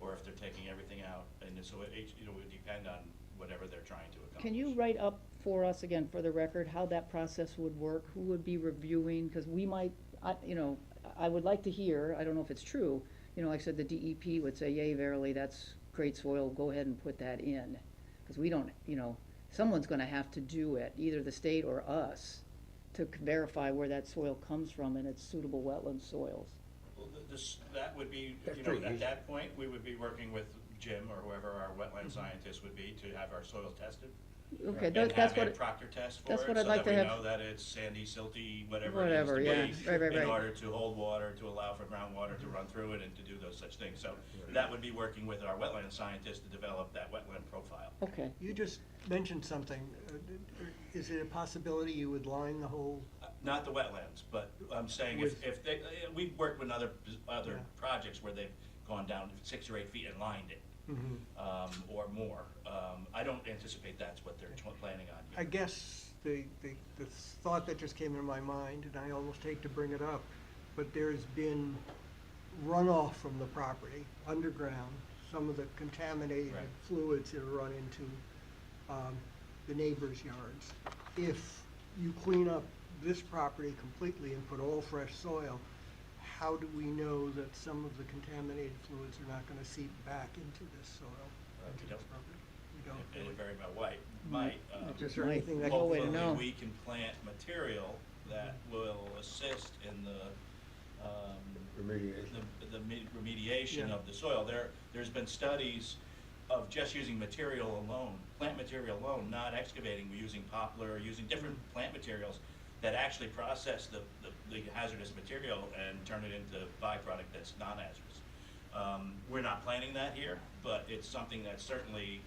or if they're taking everything out, and so it would depend on whatever they're trying to accomplish. Can you write up for us, again, for the record, how that process would work? Who would be reviewing? Because we might, I would like to hear, I don't know if it's true, like I said, the DEP would say, yay, verily, that's great soil, go ahead and put that in. Because we don't, someone's gonna have to do it, either the state or us, to verify where that soil comes from and it's suitable wetland soils. Well, that would be, That's pretty at easy. that point, we would be working with Jim or whoever our wetland scientist would be to have our soils tested. Okay, And that's have a what, Proctor test for that's it, what I'd like to have. So that we know that it's sandy, silty, whatever Whatever, it yeah. needs to be. Right, right, In right. order to hold water, to allow for groundwater to run through it and to do those such things. So that would be working with our wetland scientist to develop that wetland profile. Okay, You just mentioned something. Is it a possibility you would line the whole? Not the wetlands, but I'm saying if they, we've worked with other Yeah. projects where they've gone down 6 or 8 feet and lined it, or more. I don't anticipate that's what they're planning on here. I guess the thought that just came into my mind, and I almost hate to bring it up, but there's been runoff from the property, underground, some of the contaminated Right. fluids that run into the neighbors' yards. If you clean up this property completely and put all fresh soil, how do we know that some of the contaminated fluids are not gonna seep back into this soil, into we this don't. property? We don't. And do it it. very well might. Is there anything that? No way to know. Hopefully, we can plant material that will assist in the, Remediation. remediation Yeah. of the soil. There's been studies of just using material alone, plant material alone, not excavating, we're using poplar, using different plant materials that actually process the hazardous material and turn it into byproduct that's non-hazardous. We're not planning that here, but it's something that certainly,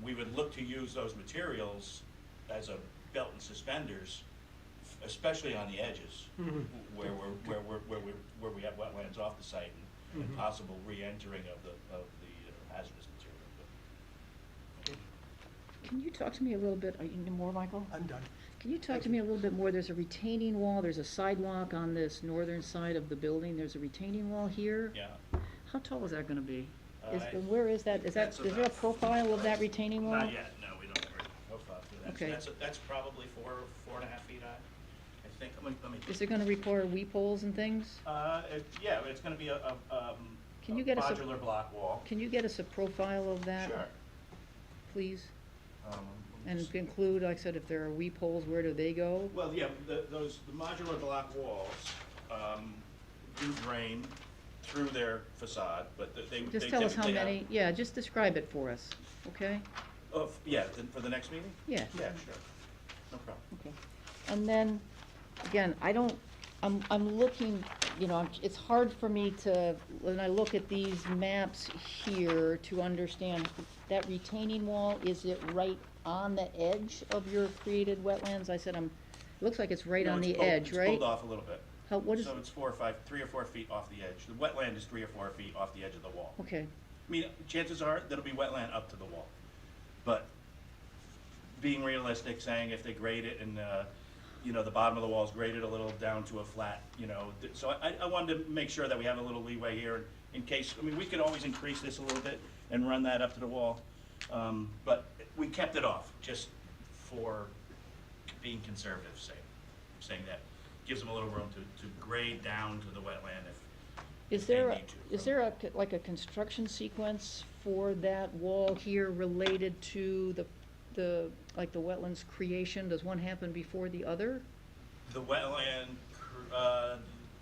we would look to use those materials as a belt and suspenders, especially on the edges, where we have wetlands off the site and possible re-entering of the hazardous material. can you talk to me a little bit, are you more, Michael? I'm done. Can you talk to me a little bit more? There's a retaining wall, there's a sidewalk on this northern side of the building, there's a retaining wall here. Yeah. How tall is that gonna be? I- Where is that? Is That's there a about- profile of that retaining wall? Not yet, no, we don't have a profile for that. Okay. That's probably 4.5 feet high, I think. Let me. Is it gonna require weep holes and things? Yeah, it's gonna be a Can you get us a- modular block wall. Can you get us a profile of that? Sure. Please? Let me And just- include, like I said, if there are weep holes, where do they go? Well, yeah, the modular block walls do drain through their facade, but they Just tell us how typically have- many, yeah, just describe it for us, okay? Oh, yeah, for the next meeting? Yeah. Yeah, sure, no problem. Okay. And then, again, I'm looking, it's hard for me to, when I look at these maps here, to understand that retaining wall, is it right on the edge of your created wetlands? I said, it looks like it's right No, on it's the pulled- edge, right? It's pulled off a little bit. What is, So it's 3 or 4 feet off the edge. The wetland is 3 or 4 feet off the edge of the wall. okay, I mean, chances are that'll be wetland up to the wall. But being realistic, saying if they grade it and, the bottom of the wall is graded a little down to a flat, so I wanted to make sure that we have a little leeway here in case, we could always increase this a little bit and run that up to the wall. But we kept it off just for being conservative, saying that gives them a little room to grade down to the wetland is if they there, need to. is there a construction sequence for that wall here related to the wetlands creation? Does one happen before the other? The wetland,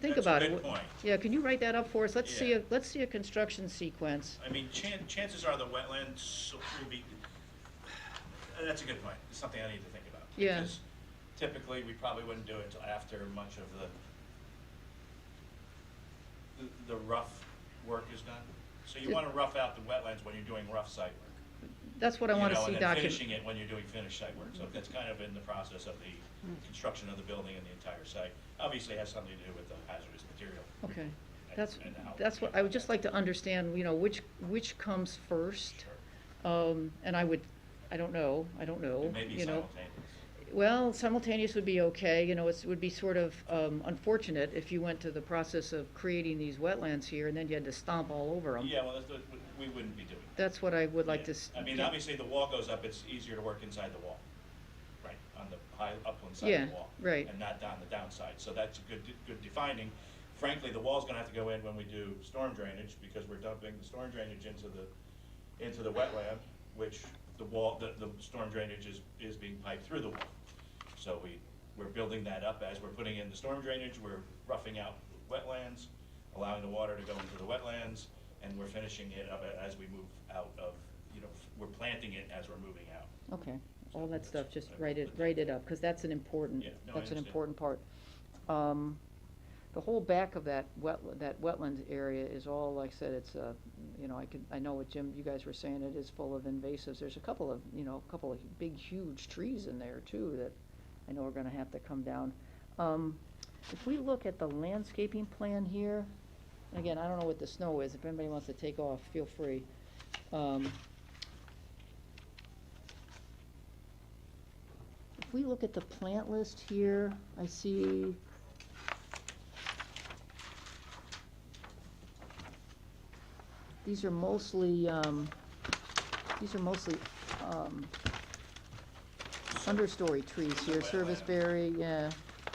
Think that's about a it. good point. Yeah, can you write that up for us? Let's see Yeah. let's see a construction sequence. I mean, chances are the wetlands will be, that's a good point. It's something I need to think about. Yeah. Because typically, we probably wouldn't do it until after much of the rough work is done. So you want to rough out the wetlands when you're doing rough site work. That's what I want to see And then documented. finishing it when you're doing finished site work. So that's kind of in the process of the construction of the building and the entire site. Obviously, it has something to do with the hazardous material. Okay, and- that's, and how- that's what, I would just like to understand, which comes first. And I don't know, It may be you know. simultaneous. Well, simultaneous would be okay, it would be sort of unfortunate if you went to the process of creating these wetlands here and then you had to stomp all over them. Yeah, well, that's what we wouldn't be doing. That's what I would like Yeah. to. I mean, obviously, the wall goes up, it's easier to work inside the wall, right, on the high upland side Yeah, of the wall. right. And not down the downside, so that's a good defining. Frankly, the wall's gonna have to go in when we do storm drainage, because we're dumping the storm drainage into the wetland, which the storm drainage is being piped through the wall. So we're building that up as we're putting in the storm drainage, we're roughing out wetlands, allowing the water to go into the wetlands, and we're finishing it up as we move out of, we're planting it as we're moving out. Okay, all that stuff, just write it up, because that's an important, Yeah, no, I that's an understand. important part. The whole back of that wetland area is all, like I said, it's, I know what Jim, you guys were saying, it is full of invasives. There's a couple of big, huge trees in there too that I know are gonna have to come down. If we look at the landscaping plan here, again, I don't know what the snow is, if anybody wants to take off, feel free. If we look at the plant list here, I see these are mostly understory trees here, Wetland. serviceberry, yeah.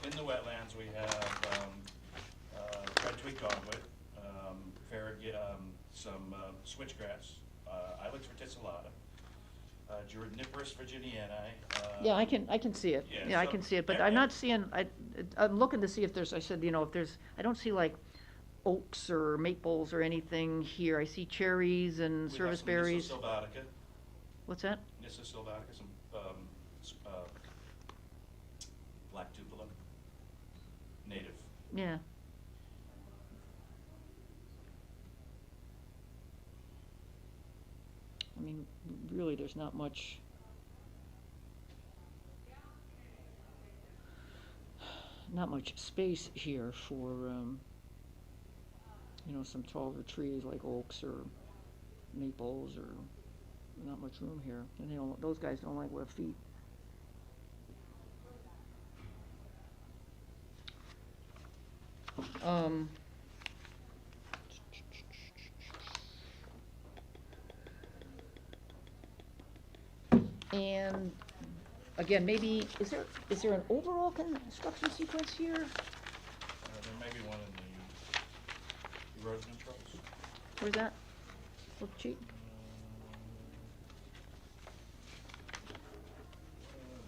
In the wetlands, we have, red twig dogwood, some switchgrass, ilex verticillata, Juniperus virginianae. Yeah, I can see it, yeah, yeah, I so- can see it, but and- I'm not and- seeing, I'm looking to see if there's, I said, if there's, I don't see like oaks or maples or anything here. I see cherries and We have some serviceberries. Nyssa sylvatica, What's that? Nyssa sylvatica, some, black tupelo, native. Yeah. I mean, really, there's not much. Not much space here for, some taller trees like oaks or maples, or not much room here. And those guys don't like wet feet. And again, maybe, is there an overall construction sequence here? There may be one in the erosion controls. Where's that? Look cheap. I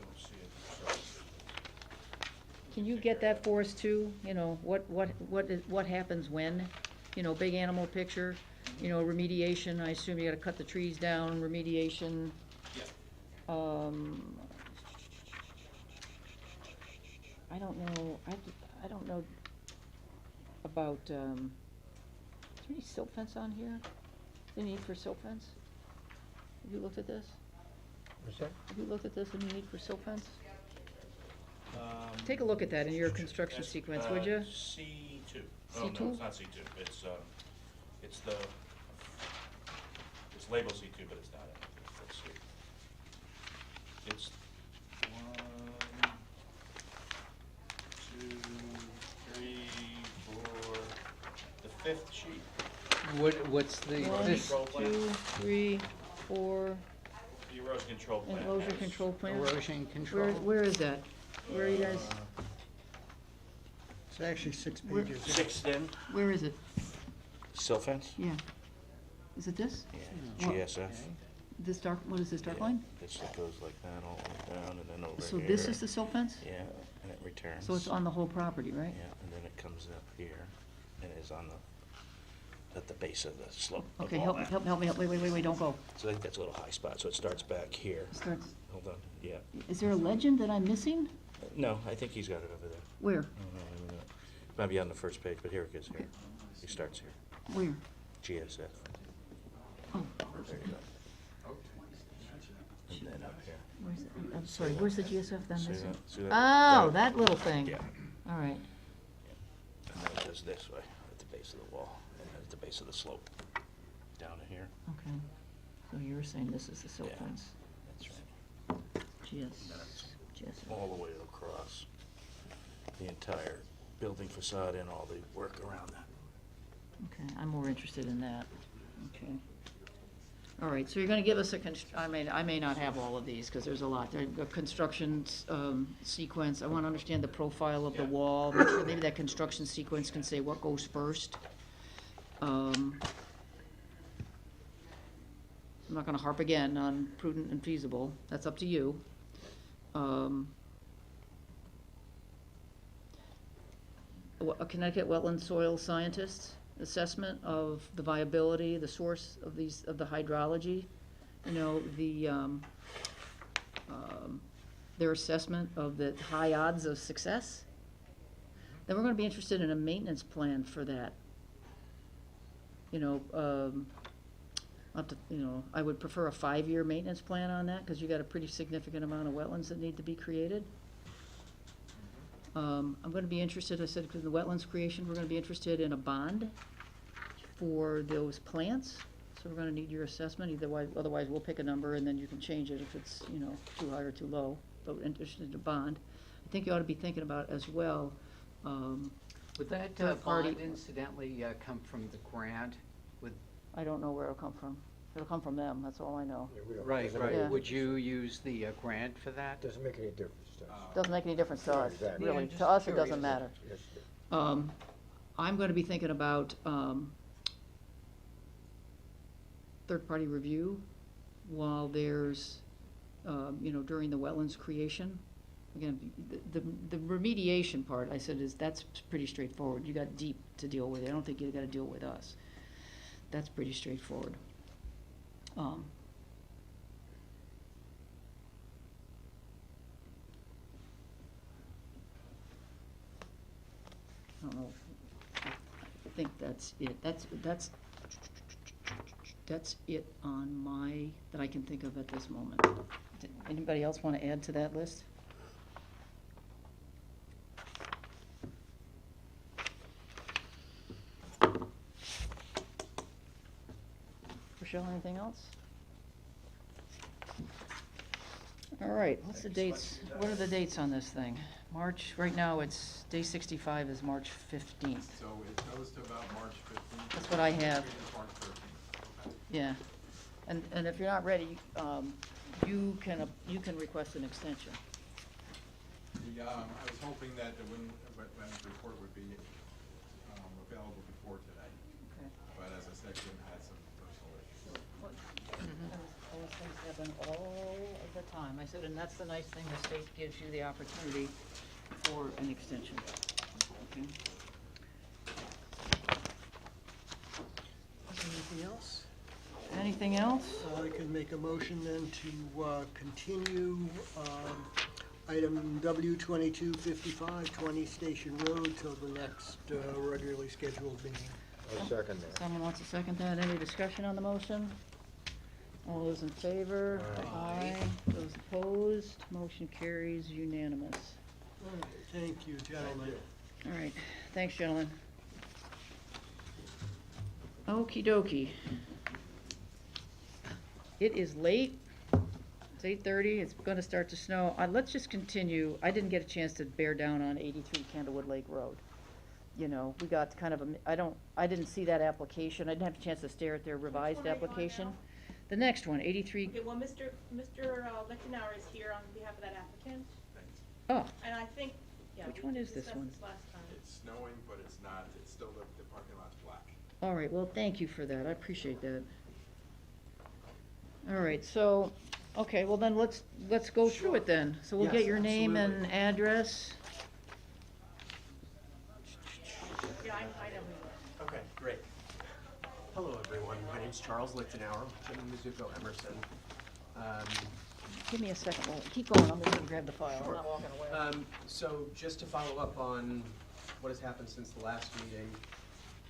don't see it, so. Can you get that for us too? What happens when? big animal picture, remediation, I assume you gotta cut the trees down, remediation. Yeah. I don't know, I don't know about, is there any silt fence on here? Any need for silt fence? Have you looked at this? What's that? Have you looked at this, any need for silt fence? Take a look at that in your construction That's, sequence, would you? C2. Oh, C2? no, it's not C2. It's it's labeled C2, but it's not it. Let's see. It's 1, 2, 3, 4, the 5th sheet. What's the, One, this 2, 3, 4, The erosion control plan. erosion has- control plan? erosion control? Where is that? Where are you guys, It's actually 6 Where- pages. 6th in, where is it? silt fence. Yeah. Is it this? Yeah, What? GSF. This dark, what is this, dark Yeah, line? This goes like that all the way down and then over So here. this is the silt fence? Yeah, and it returns. So it's on the whole property, right? Yeah, and then it comes up here and is on the, at the base of the slope of Okay, all help me, that. help me, wait, don't go. So I think that's a little high spot, so it starts back here. Starts, Hold on, yeah. is there a legend that I'm missing? No, I think he's got it over there. Where? No, maybe not. Might be on the first page, but here it is, here. He starts here. Where? GSF. Oh, There you go. And then up here. where's it? I'm sorry, where's the GSF then? See This that? one? See that? Oh, that little thing. Yeah. All right. And then it goes this way, at the base of the wall, and then at the base of the slope, down to here. Okay. So you're saying this is the silt Yeah. fence? That's right. GSF. All the way across the entire building facade and all the work around that. Okay, I'm more interested in that. Okay. All right, so you're gonna give us a I may not have all of these, because there's a lot. There's a construction, sequence. I wanna understand the profile of the Yeah. wall. Make sure maybe that construction sequence can say what goes first. I'm not gonna harp again on prudent and feasible. That's up to you. A Connecticut wetland soil scientist assessment of the viability, the source of the hydrology, their assessment of the high odds of success. Then we're gonna be interested in a maintenance plan for that. I would prefer a 5-year maintenance plan on that, because you got a pretty significant amount of wetlands that need to be created. I'm gonna be interested, I said, because the wetlands creation, we're gonna be interested in a bond for those plants. So we're gonna need your assessment, otherwise we'll pick a number and then you can change it if it's, too high or too low, but we're interested in a bond. I think you ought to be thinking about as well, Would that third party- bond incidentally come from the grant? I don't know where it'll come from. It'll come from them, that's all I know. Yeah, we don't- Right, doesn't right. make- Yeah. Would you use the grant for that? Doesn't make any difference to us. Doesn't make any difference to us, Exactly. really. Yeah, To us, just it doesn't curious. matter. Yes, I'm gonna be thinking about, third-party review while there's, during the wetlands creation. Again, the remediation part, I said, that's pretty straightforward. You got deep to deal with. I don't think you gotta deal with us. That's pretty straightforward. I don't know. I think that's it. That's it on that I can think of at this moment. Anybody else want to add to that list? Rochelle, anything else? All right, what's the dates? What are the dates on this thing? March, right now, it's, day 65 is March 15th. So it goes to about March 15th. That's what I have. March 13th, okay. Yeah, and if you're not ready, you can request an extension. I was hoping that the wetlands report would be available before today, Okay. but as I said, Jim had some personal issues. Those things happen all of the time. I said, and that's the nice thing, the state gives you the opportunity for an extension. Okay. Anything else? Anything else? I can make a motion then to continue item W 2255, 20 Station Road, till the next regularly scheduled meeting. I'll second that. Someone wants to second that? Any discussion on the motion? All those in favor? Aye. Those opposed? Motion carries unanimous. All right, thank you, gentlemen. All right, thanks, gentlemen. Okey dokey. It is late. It's 8:30. It's gonna start to snow. Let's just continue. I didn't get a chance to bear down on 83 Candlewood Lake Road. You know, we got kind of I didn't see that application. I didn't have a chance to stare at their revised Which one are you on application. now? The next one, 83, Okay, well, Mr. Lichtenauer is here on behalf of that applicant, oh, and I think, yeah. Which we one is this discussed one? last time. It's snowing, but it's not, it's still, the parking lot's black. all right, well, thank you for that. I appreciate that. All right, so, okay, well then let's go through it then. So we'll get Yes, your name and absolutely. address. Yeah, I know who Okay, great. Hello, everyone. My name's Charles Lichtenauer, Jimmy Mizuko Emerson. Give me a second. Well, keep going. I'm just gonna grab the file. I'm Sure. not walking away. So just to follow up on what has happened since the last meeting,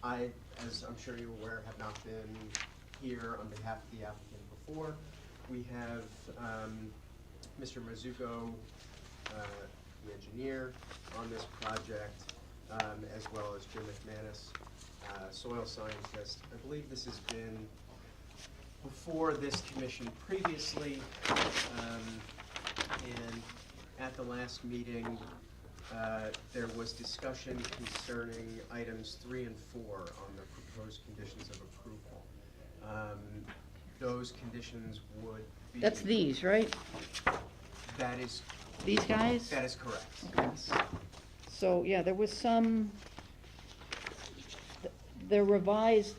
I, as I'm sure you're aware, have not been here on behalf of the applicant before. We have Mr. Mizuko, the engineer, on this project, as well as Jim McManus, soil scientist. I believe this has been before this commission previously, and at the last meeting, there was discussion concerning items 3 and 4 on the proposed conditions of approval. Those conditions would be. That's these, right? That is, These guys? that is correct. Okay. So, yeah, there was some, they're revised,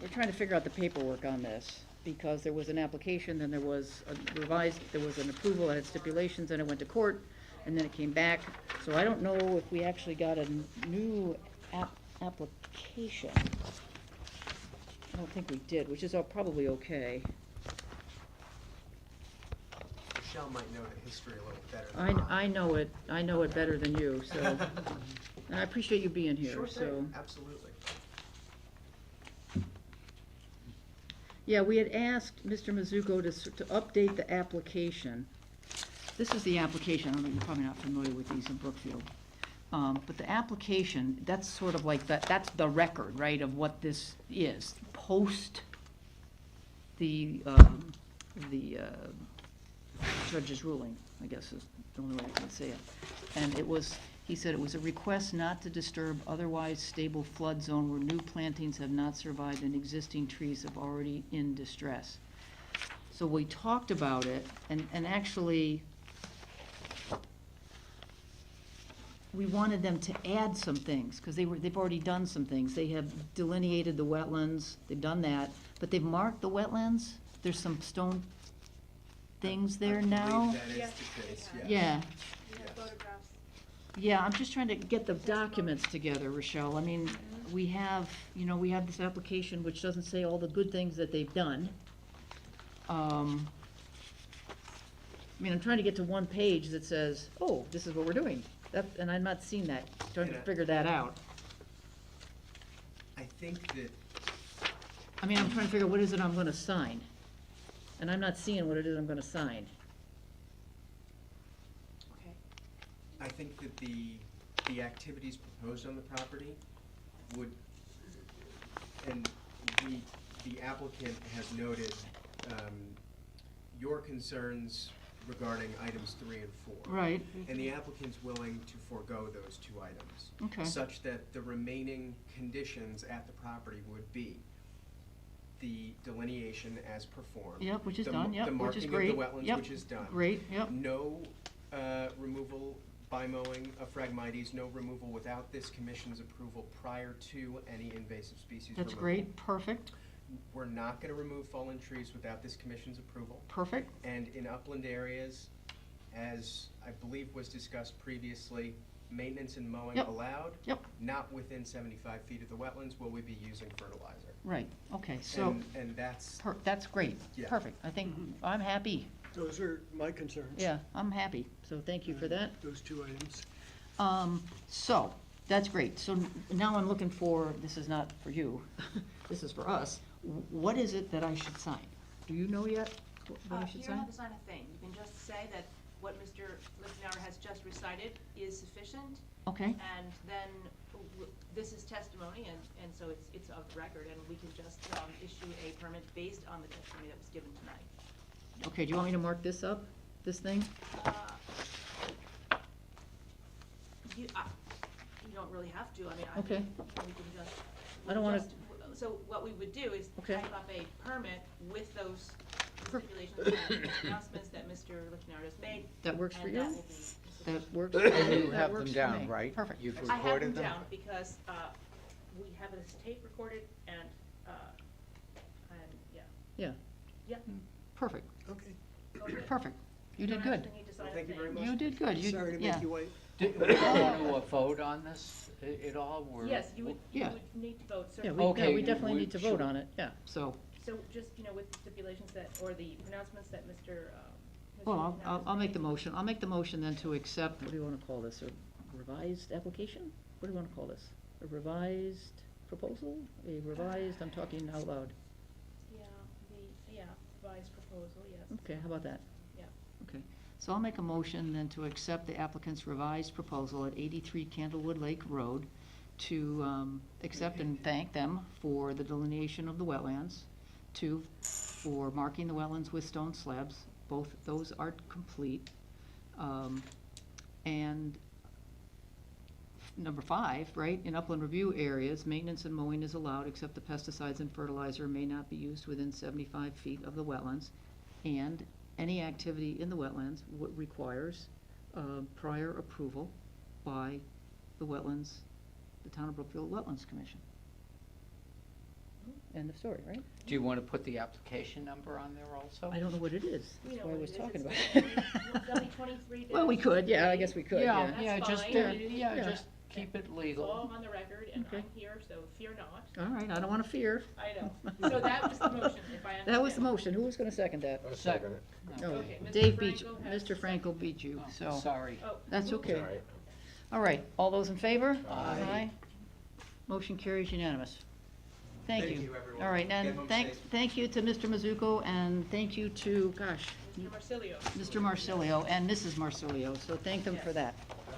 we're trying to figure out the paperwork on this, because there was an application, then there was a revised, there was an approval, it had stipulations, then it went to court, and then it came back. So I don't know if we actually got a new application. I don't think we did, which is probably okay. Michelle might know the history a little better than I know it better than you, so, and I appreciate you being here, Sure so. thing, absolutely. Yeah, we had asked Mr. Mizuko to update the application. This is the application, I don't know, you're probably not familiar with these in Brookfield. But the application, that's sort of like, that's the record, right, of what this is, post the judge's ruling, I guess is the only way I can say it. And it was, he said it was a request not to disturb otherwise stable flood zone where new plantings have not survived and existing trees have already in distress. So we talked about it, and actually, we wanted them to add some things, because they've already done some things. They have delineated the wetlands, they've done that, but they've marked the wetlands. There's some stone things there now. I believe that is Yes, the case, they yes. Yeah, We have photographs. yeah, I'm just trying to get the documents together, Rochelle. I mean, we have this application which doesn't say all the good things that they've done. I mean, I'm trying to get to one page that says, oh, this is what we're doing. And I'm not seeing that, trying to Yeah. figure that out. I think that, I mean, I'm trying to figure out what is it I'm gonna sign. And I'm not seeing what it is I'm gonna sign. Okay. I think that the activities proposed on the property would, and the applicant has noted, your concerns regarding items 3 and 4. Right. And the applicant's willing to forego those 2 items. Okay. Such that the remaining conditions at the property would be the delineation as performed. Yep, which is the done, yep, The which is marking great. of the wetlands, Yep, which is done. great, yep. No removal by mowing of Phragmites, no removal without this commission's approval prior to any invasive species removal. That's great, perfect, We're not gonna remove fallen trees without this commission's approval. perfect. And in upland areas, as I believe was discussed previously, maintenance and mowing Yep. allowed. Yep. Not within 75 feet of the wetlands will we be using fertilizer. Right, okay, so, And that's, that's great, Yeah. perfect. I think, I'm happy. Those are my concerns. Yeah, I'm happy, so thank you for that. Those two items. So, that's great. So now I'm looking for, this is not for you, this is for us. What is it that I should sign? Do you know yet what I should You don't sign? have to sign a thing. You can just say that what Mr. Lichtenauer has just recited is sufficient. Okay, And then this is testimony, and so it's of record, and we can just issue a permit based on the testimony that was given tonight. okay, do you want me to mark this up, this thing? You don't really have to, I mean, Okay. we can just. I don't wanna- So what we would do is Okay. type up a permit with those stipulations and announcements that Mr. Lichtenauer just made. That works for and you? that will be sufficient. That works? And you That have works them for down, me. right? Perfect. You've I have them recorded them? down because we have this tape recorded and, yeah. Yeah, Yeah. perfect, Okay. Okay. perfect. You did don't good. actually need to sign Thank you a very thing. much. You did good. Sorry to yeah. make you wait. Do we want to vote on this at all? or- Yes, you would Yeah. need to vote, Yeah, certainly. Okay, we definitely we need to vote should- on it, yeah, so. So just, with the stipulations that, or the pronouncements that Mr. Well, Lichtenauer I'll has make the made. motion. I'll make the motion then to accept, what do you want to call this, a revised application? What do you want to call this? A revised proposal? A revised, I'm talking out loud. Yeah, revised proposal, yes. Okay, how about that? Yeah. Okay, so I'll make a motion then to accept the applicant's revised proposal at 83 Candlewood Lake Road to accept and thank them for the delineation of the wetlands, two, for marking the wetlands with stone slabs, both those are complete. And number 5, right, in upland review areas, maintenance and mowing is allowed except the pesticides and fertilizer may not be used within 75 feet of the wetlands. And any activity in the wetlands requires prior approval by the wetlands, the Town of Brookfield Wetlands Commission. End of story, right? Do you want to put the application number on there also? I don't know what it is, We that's know why I what was it is. talking about It's it. W 23 Well, we could, yeah, I guess we could, yeah. Yeah, That's just, fine. yeah, Yeah. just keep it It's all legal. on the record, and Okay. I'm here, so fear not. All right, I don't want to fear. I know. So that was the motion, if I understand. That was the motion, who was going to second that? I'll second it. No, Okay, Mr. Dave beat you, Franco has Mr. Franco beat you, Oh, so, Sorry. Oh, that's okay. All right. All right, all those in favor? Aye. Motion carries unanimous. Thank Thank you. you, everyone. All right, Get and home thank safe. you to Mr. Mizuko, and thank you to, gosh, Mr. Marsilio. Mr. Marsilio and Mrs. Marsilio, so thank them for that,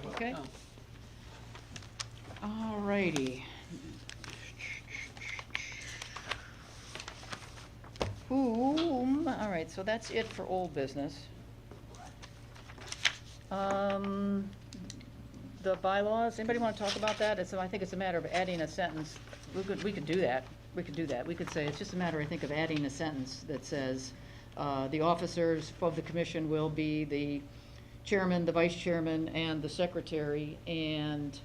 okay? Oh. All righty. All right, so that's it for old business. The bylaws, anybody want to talk about that? I think it's a matter of adding a sentence. We could do that. We could do that. We could say, it's just a matter, I think, of adding a sentence that says, the officers of the commission will be the chairman, the vice chairman, and the secretary, and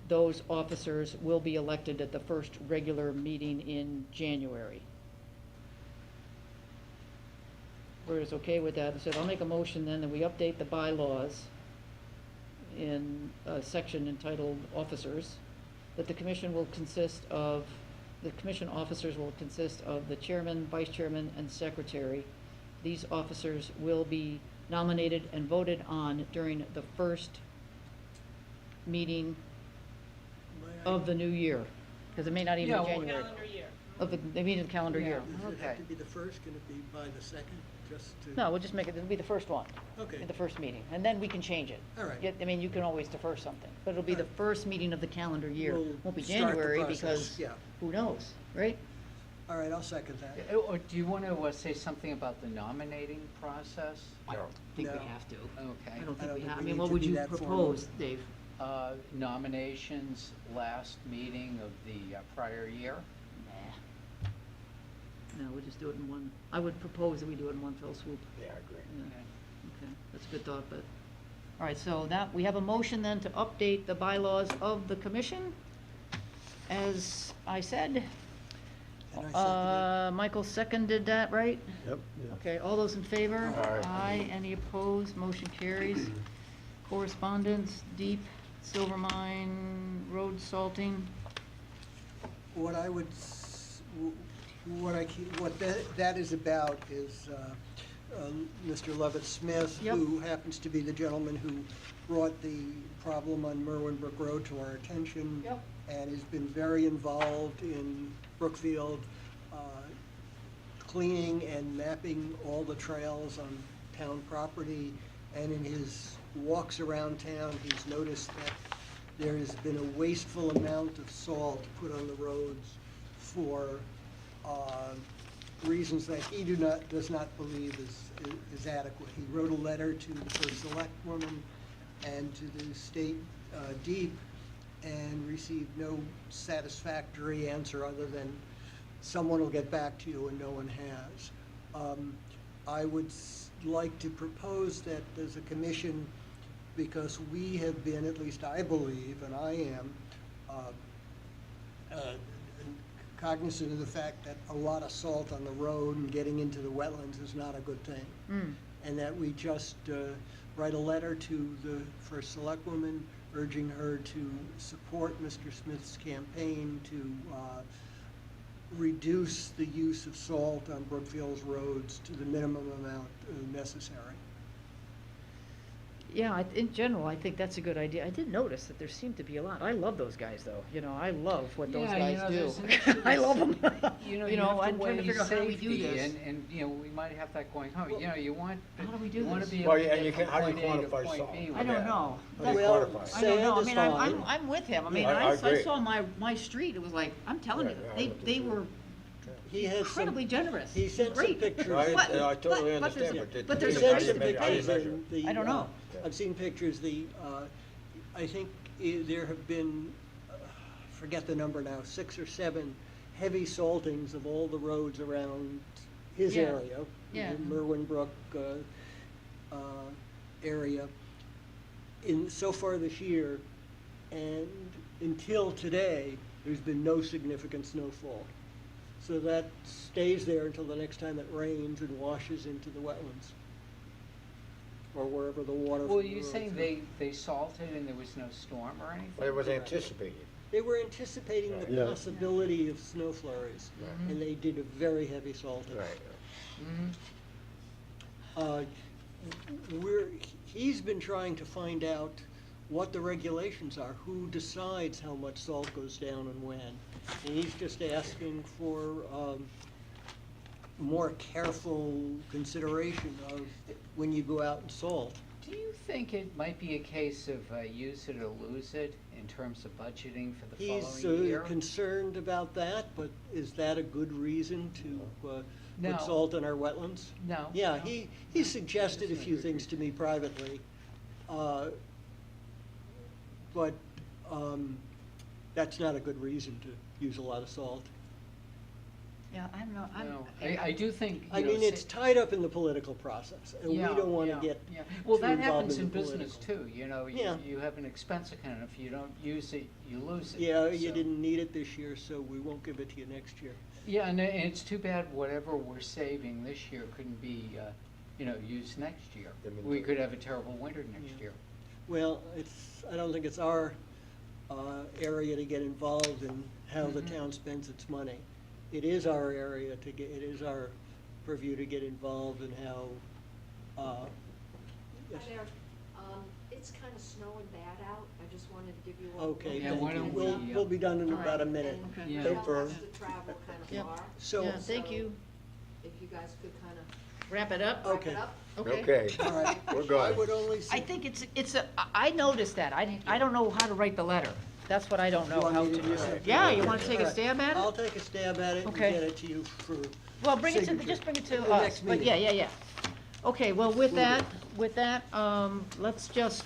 those officers will be elected at the first regular meeting in January. Everybody's okay with that? I said, I'll make a motion then that we update the bylaws in a section entitled Officers, that the commission will consist of, the commission officers will consist of the chairman, vice chairman, and secretary. These officers will be nominated and voted on during the first meeting of the new year, because it may not even Yeah, be well, January, Calendar year. of the meeting of the calendar year. Does it Okay. have to be the first? Can it be by the second, just to? No, we'll just make it, it'll be the first one. Okay. The first meeting, and then we can change it. All right. Yeah, I mean, you can always defer something, but it'll be the All right. first meeting of the calendar year. We'll Won't be start the January process, because, yeah. who knows, right? All right, I'll second that. Or do you want to say something about the nominating process? I don't think we No. have to. Okay. I don't think don't we think have, I we mean, need what to would be you that formal. propose, Dave? Nominations last meeting of the prior year? No, we'll just do it in one, I would propose that we do it in one fell swoop. Yeah, I agree. Yeah. Okay, that's a good thought, but, all right, so that, we have a motion then to update the bylaws of the commission. As I said, And I second Michael seconded that, right? Yep, yeah. Okay, all those in favor? Aye. Any opposed? Motion carries. Correspondence, deep, Silver Mine Road salting. What I would, what that is about is Mr. Levitt Smith, Yep. who happens to be the gentleman who brought the problem on Merwin Brook Road to our attention. Yep. And has been very involved in Brookfield, cleaning and mapping all the trails on town property. And in his walks around town, he's noticed that there has been a wasteful amount of salt put on the roads for reasons that he does not believe is adequate. He wrote a letter to the first selectwoman and to the state DEEP and received no satisfactory answer other than someone will get back to you, and no one has. I would like to propose that as a commission, because we have been, at least I believe, and I am, cognizant of the fact that a lot of salt on the road and getting into the wetlands is not a good thing. And that we just write a letter to the first selectwoman urging her to support Mr. Smith's campaign to reduce the use of salt on Brookfield's roads to the minimum amount necessary. Yeah, in general, I think that's a good idea. I did notice that there seemed to be a lot. I love those guys, though. You know, I love what those Yeah, you guys know, there's do. an issue I love them. You know, You know, have I'm to trying to weigh figure out how we do safety, this. and, you know, we might have that going, oh, you know, you want, How do we do you wanna this? be Well, able to yeah, and you get from can- how do you point A to quantify point salt? B. I with don't that. know. How do you Well, quantify it? I don't know. I Sand is mean, fine. I'm with him. I mean, Yeah, I I agree. saw my street, it was like, I'm telling you, Yeah, I they were He had some, incredibly generous. he sent some Great. pictures. No, I But- totally but there's- understand, but but there's He a how sent do reason you some measure, how do you pictures measure? in the. I don't know. I've seen pictures, I think there have been, forget the number now, 6 or 7 heavy saltings of all the roads around his Yeah. area. Yeah. The Merwin Brook area, so far this year, and until today, there's been no significant snowfall. So that stays there until the next time it rains and washes into the wetlands, or wherever the water. Well, from the you're road saying through. they salted and there was no storm or anything? But it was anticipated. They were anticipating the Yeah. possibility of snow flurries, and they did a very heavy salting. Mhm. He's been trying to find out what the regulations are, who decides how much salt goes down and when. And he's just asking for more careful consideration of when you go out and salt. Do you think it might be a case of use it or lose it in terms of budgeting for the He's following year? concerned about that, but is that a good reason to No. put salt in our wetlands? No. Yeah, no. he suggested a few things to me privately, but that's not a good reason to use a lot of salt. Yeah, I don't know. No, I do think, I you know, mean, it's tied up in the political process, and we Yeah, don't want to yeah, get yeah. Well, too that involved happens in in the business political. too, you know, Yeah. you have an expense account, if you don't use it, you lose it. Yeah, you So- didn't need it this year, so we won't give it to you next year. Yeah, and it's too bad whatever we're saving this year couldn't be, you know, used next year. We could have a terrible winter next Yeah. year. Well, I don't think it's our area to get involved in how the Mhm. town spends its money. It is our area it is our purview to get involved in how, yes. Hi there. It's kind of snowing bad out. I just wanted to give you all. Okay, Yeah, thank why you. don't We'll, we, we'll be done in All about a right, minute. and Yeah. Michelle Don't burn. has to travel kind of Yep. far. So, Yeah, thank you. If you guys could kind of Wrap it up? wrap Okay. it up. Okay, all right. we're I good. would only, I think I noticed that. I don't know how to write the letter. That's what I don't know You want how me to to do that? Yeah, you wanna take All a right. stab at I'll it? take a stab at it and Okay. get it to you for, Well, bring it to, signature. just bring it to The us, next but yeah, meeting. yeah. Okay, well, with Will do. that, let's just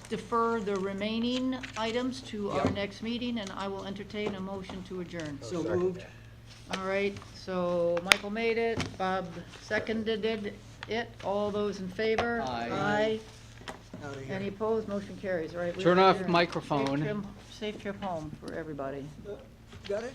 defer the remaining items to our Yep. next meeting, and I will entertain a motion to adjourn. so Second. moved. All right, so Michael made it, Bob seconded it, all those in favor? Aye. Aye. Out of here. Any opposed, motion carries, all right? we Turn are off adjourned. microphone. Safe trip home for everybody. Got it?